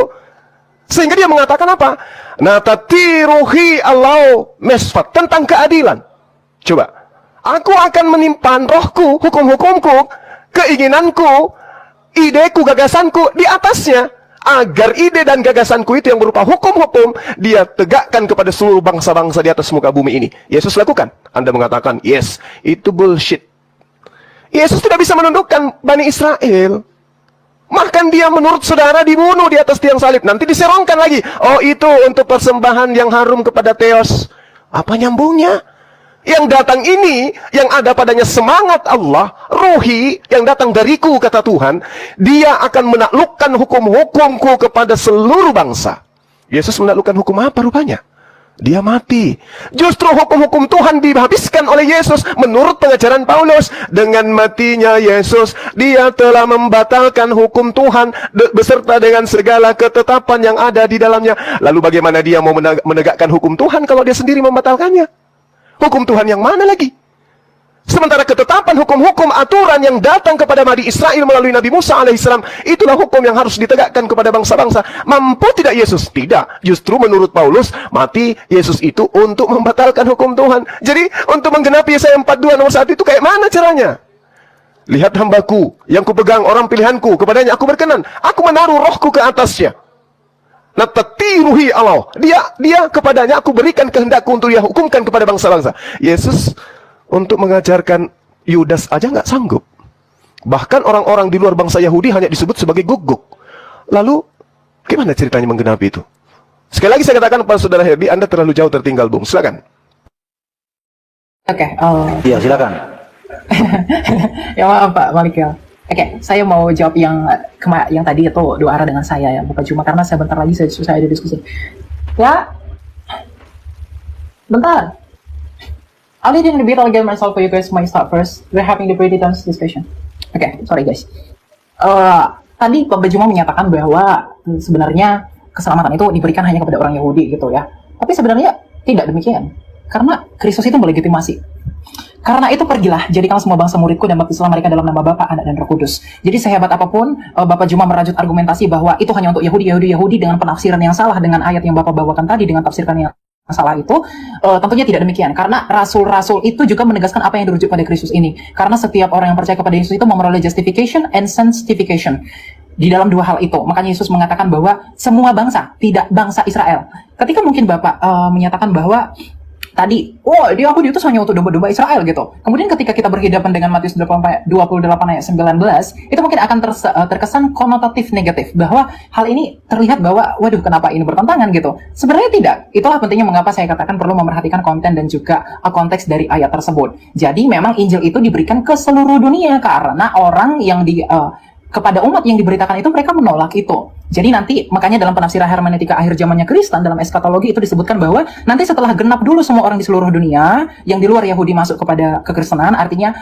Sehingga dia mengatakan apa? Natatiruhi Allahu mesfat, tentang keadilan. Coba. Aku akan menimpan rohku, hukum-hukumku, keinginanku, ideku, gagasanku di atasnya. agar ide dan gagasanku itu yang berupa hukum-hukum dia tegakkan kepada seluruh bangsa-bangsa di atas muka bumi ini. Yesus lakukan. Anda mengatakan, yes, itu bullshit. Yesus tidak bisa menundukkan Bani Israel. Bahkan dia menurut saudara dibunuh di atas tiang salib. Nanti diserongkan lagi. Oh, itu untuk persembahan yang harum kepada Theos. Apa nyambungnya? Yang datang ini, yang ada padanya semangat Allah, ruhi, yang datang dariku, kata Tuhan, dia akan menaklukkan hukum-hukumku kepada seluruh bangsa. Yesus menaklukkan hukum apa rupanya? Dia mati. Justru hukum-hukum Tuhan dihabiskan oleh Yesus menurut pengajaran Paulus. Dengan matinya Yesus, dia telah membatalkan hukum Tuhan beserta dengan segala ketetapan yang ada di dalamnya. Lalu bagaimana dia mau menegakkan hukum Tuhan kalau dia sendiri membatalkannya? Hukum Tuhan yang mana lagi? Sementara ketetapan hukum-hukum aturan yang datang kepada Bani Israel melalui Nabi Musa alaihissalam, itulah hukum yang harus ditegakkan kepada bangsa-bangsa. Mampu tidak Yesus? Tidak. Justru menurut Paulus, mati Yesus itu untuk membatalkan hukum Tuhan. Jadi untuk menggenapi Yesaya 42 nomor 1 itu kayak mana caranya? Lihat hambaku yang kupegang, orang pilihanku, kepadanya aku berkenan. Aku menaruh rohku ke atasnya. Natatiruhi Allah. Dia kepadanya aku berikan kehendakku untuk dia hukumkan kepada bangsa-bangsa. Yesus untuk mengajarkan Yudas aja nggak sanggup. Bahkan orang-orang di luar bangsa Yahudi hanya disebut sebagai guguk. Lalu gimana ceritanya menggenapi itu? Sekali lagi saya katakan kepada saudara Herdi, Anda terlalu jauh tertinggal, Bung. Silakan. Oke, Iya, silakan. ya maaf Pak Malik ya. Oke, saya mau jawab yang tadi itu dua arah dengan saya ya, bukan cuma karena saya bentar lagi saya ada diskusi. Ya, bentar. I'll lead in a bit, I'll get myself for you guys might start first. We're having the pretty tense discussion. Oke, sorry guys. Tadi Pak Bajuma menyatakan bahwa sebenarnya keselamatan itu diberikan hanya kepada orang Yahudi gitu ya. Tapi sebenarnya tidak demikian. Karena Kristus itu melegitimasi. Karena itu pergilah, jadikanlah semua bangsa muridku dan baptislah mereka dalam nama Bapa, Anak dan Roh Kudus. Jadi sehebat apapun Bapak Juma merajut argumentasi bahwa itu hanya untuk Yahudi dengan penafsiran yang salah dengan ayat yang Bapak bawakan tadi dengan tafsiran yang salah itu, tentunya tidak demikian. Karena rasul-rasul itu juga menegaskan apa yang dirujuk pada Kristus ini. Karena setiap orang yang percaya kepada Yesus itu memperoleh justification and sanctification. Di dalam dua hal itu, makanya Yesus mengatakan bahwa semua bangsa, tidak bangsa Israel. Ketika mungkin Bapak menyatakan bahwa tadi, dia Yahudi itu hanya untuk domba-domba Israel gitu. Kemudian ketika kita berhadapan dengan Matius 28 ayat 19, itu mungkin akan terkesan konotatif negatif. Bahwa hal ini terlihat bahwa, waduh kenapa ini bertentangan gitu. Sebenarnya tidak. Itulah pentingnya mengapa saya katakan perlu memerhatikan konten dan juga konteks dari ayat tersebut. Jadi memang Injil itu diberikan ke seluruh dunia karena orang yang kepada umat yang diberitakan itu mereka menolak itu. Jadi nanti makanya dalam penafsiran hermeneutika akhir zamannya Kristen dalam eskatologi itu disebutkan bahwa nanti setelah genap dulu semua orang di seluruh dunia yang di luar Yahudi masuk kepada kekristenan, artinya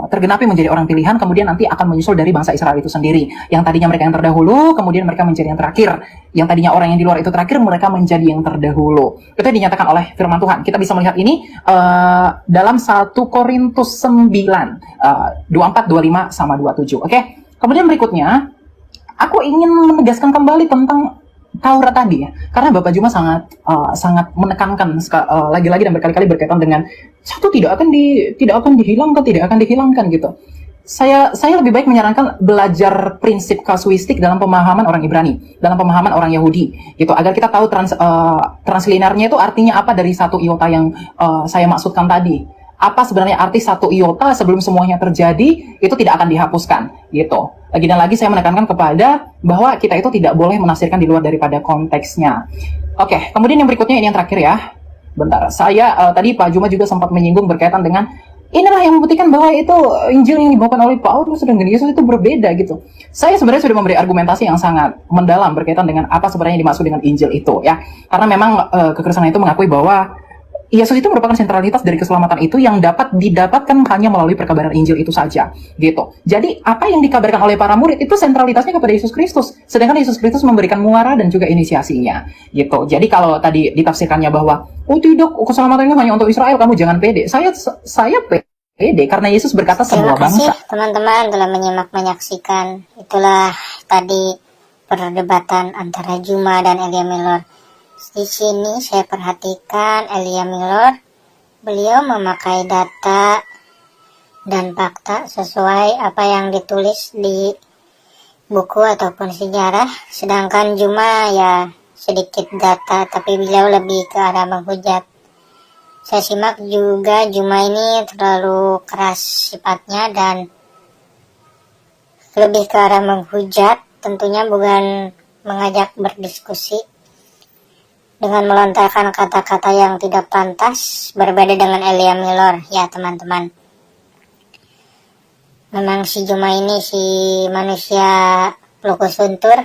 tergenapi menjadi orang pilihan, kemudian nanti akan menyusul dari bangsa Israel itu sendiri. Yang tadinya mereka yang terdahulu, kemudian mereka menjadi yang terakhir. Yang tadinya orang yang di luar itu terakhir, mereka menjadi yang terdahulu. Itu yang dinyatakan oleh firman Tuhan. Kita bisa melihat ini dalam 1 Korintus 9 24, 25 sama 27. Oke. Kemudian berikutnya, aku ingin menegaskan kembali tentang Taurat tadi ya, karena Bapak Juma sangat menekankan lagi-lagi dan berkali-kali berkaitan dengan satu tidak akan dihilangkan gitu. Saya lebih baik menyarankan belajar prinsip kasuistik dalam pemahaman orang Ibrani, dalam pemahaman orang Yahudi gitu, agar kita tahu translinernya itu artinya apa dari satu iota yang saya maksudkan tadi. Apa sebenarnya arti satu iota sebelum semuanya terjadi itu tidak akan dihapuskan gitu. Lagi dan lagi saya menekankan kepada bahwa kita itu tidak boleh menafsirkan di luar daripada konteksnya. Oke, kemudian yang berikutnya ini yang terakhir ya. Bentar, saya tadi Pak Juma juga sempat menyinggung berkaitan dengan inilah yang membuktikan bahwa itu Injil yang dibawakan oleh Paulus dan Yesus itu berbeda gitu. Saya sebenarnya sudah memberi argumentasi yang sangat mendalam berkaitan dengan apa sebenarnya dimaksud dengan Injil itu ya. Karena memang kekristenan itu mengakui bahwa Yesus itu merupakan sentralitas dari keselamatan itu yang dapat didapatkan hanya melalui perkabaran Injil itu saja, gitu. Jadi apa yang dikabarkan oleh para murid itu sentralitasnya kepada Yesus Kristus, sedangkan Yesus Kristus memberikan muara dan juga inisiasinya, gitu. Jadi kalau tadi ditafsirkannya bahwa, tidak, keselamatan itu hanya untuk Israel, kamu jangan pede. Saya pede karena Yesus berkata semua bangsa. Terima kasih teman-teman telah menyaksikan. Itulah tadi perdebatan antara Juma dan Elia Milor. Di sini saya perhatikan Elia Milor, beliau memakai data dan fakta sesuai apa yang ditulis di buku ataupun sejarah, sedangkan Juma ya sedikit data, tapi beliau lebih ke arah menghujat. Saya simak juga Juma ini terlalu keras sifatnya dan lebih ke arah menghujat, tentunya bukan mengajak berdiskusi dengan melontarkan kata-kata yang tidak pantas, berbeda dengan Elia Milor. Ya teman-teman, memang si Juma ini si manusia pelukul suntur,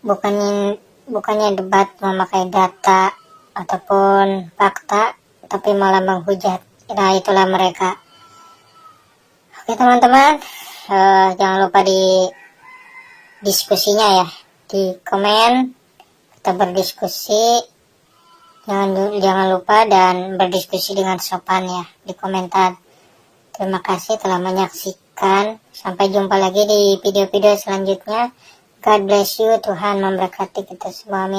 bukannya debat memakai data ataupun fakta, tapi malah menghujat. Nah, itulah mereka. Oke teman-teman, jangan lupa di diskusinya ya, di komen kita berdiskusi. Jangan lupa dan berdiskusi dengan sopan ya di komentar. Terima kasih telah menyaksikan. Sampai jumpa lagi di video-video selanjutnya. God bless you. Tuhan memberkati kita semua. Amin.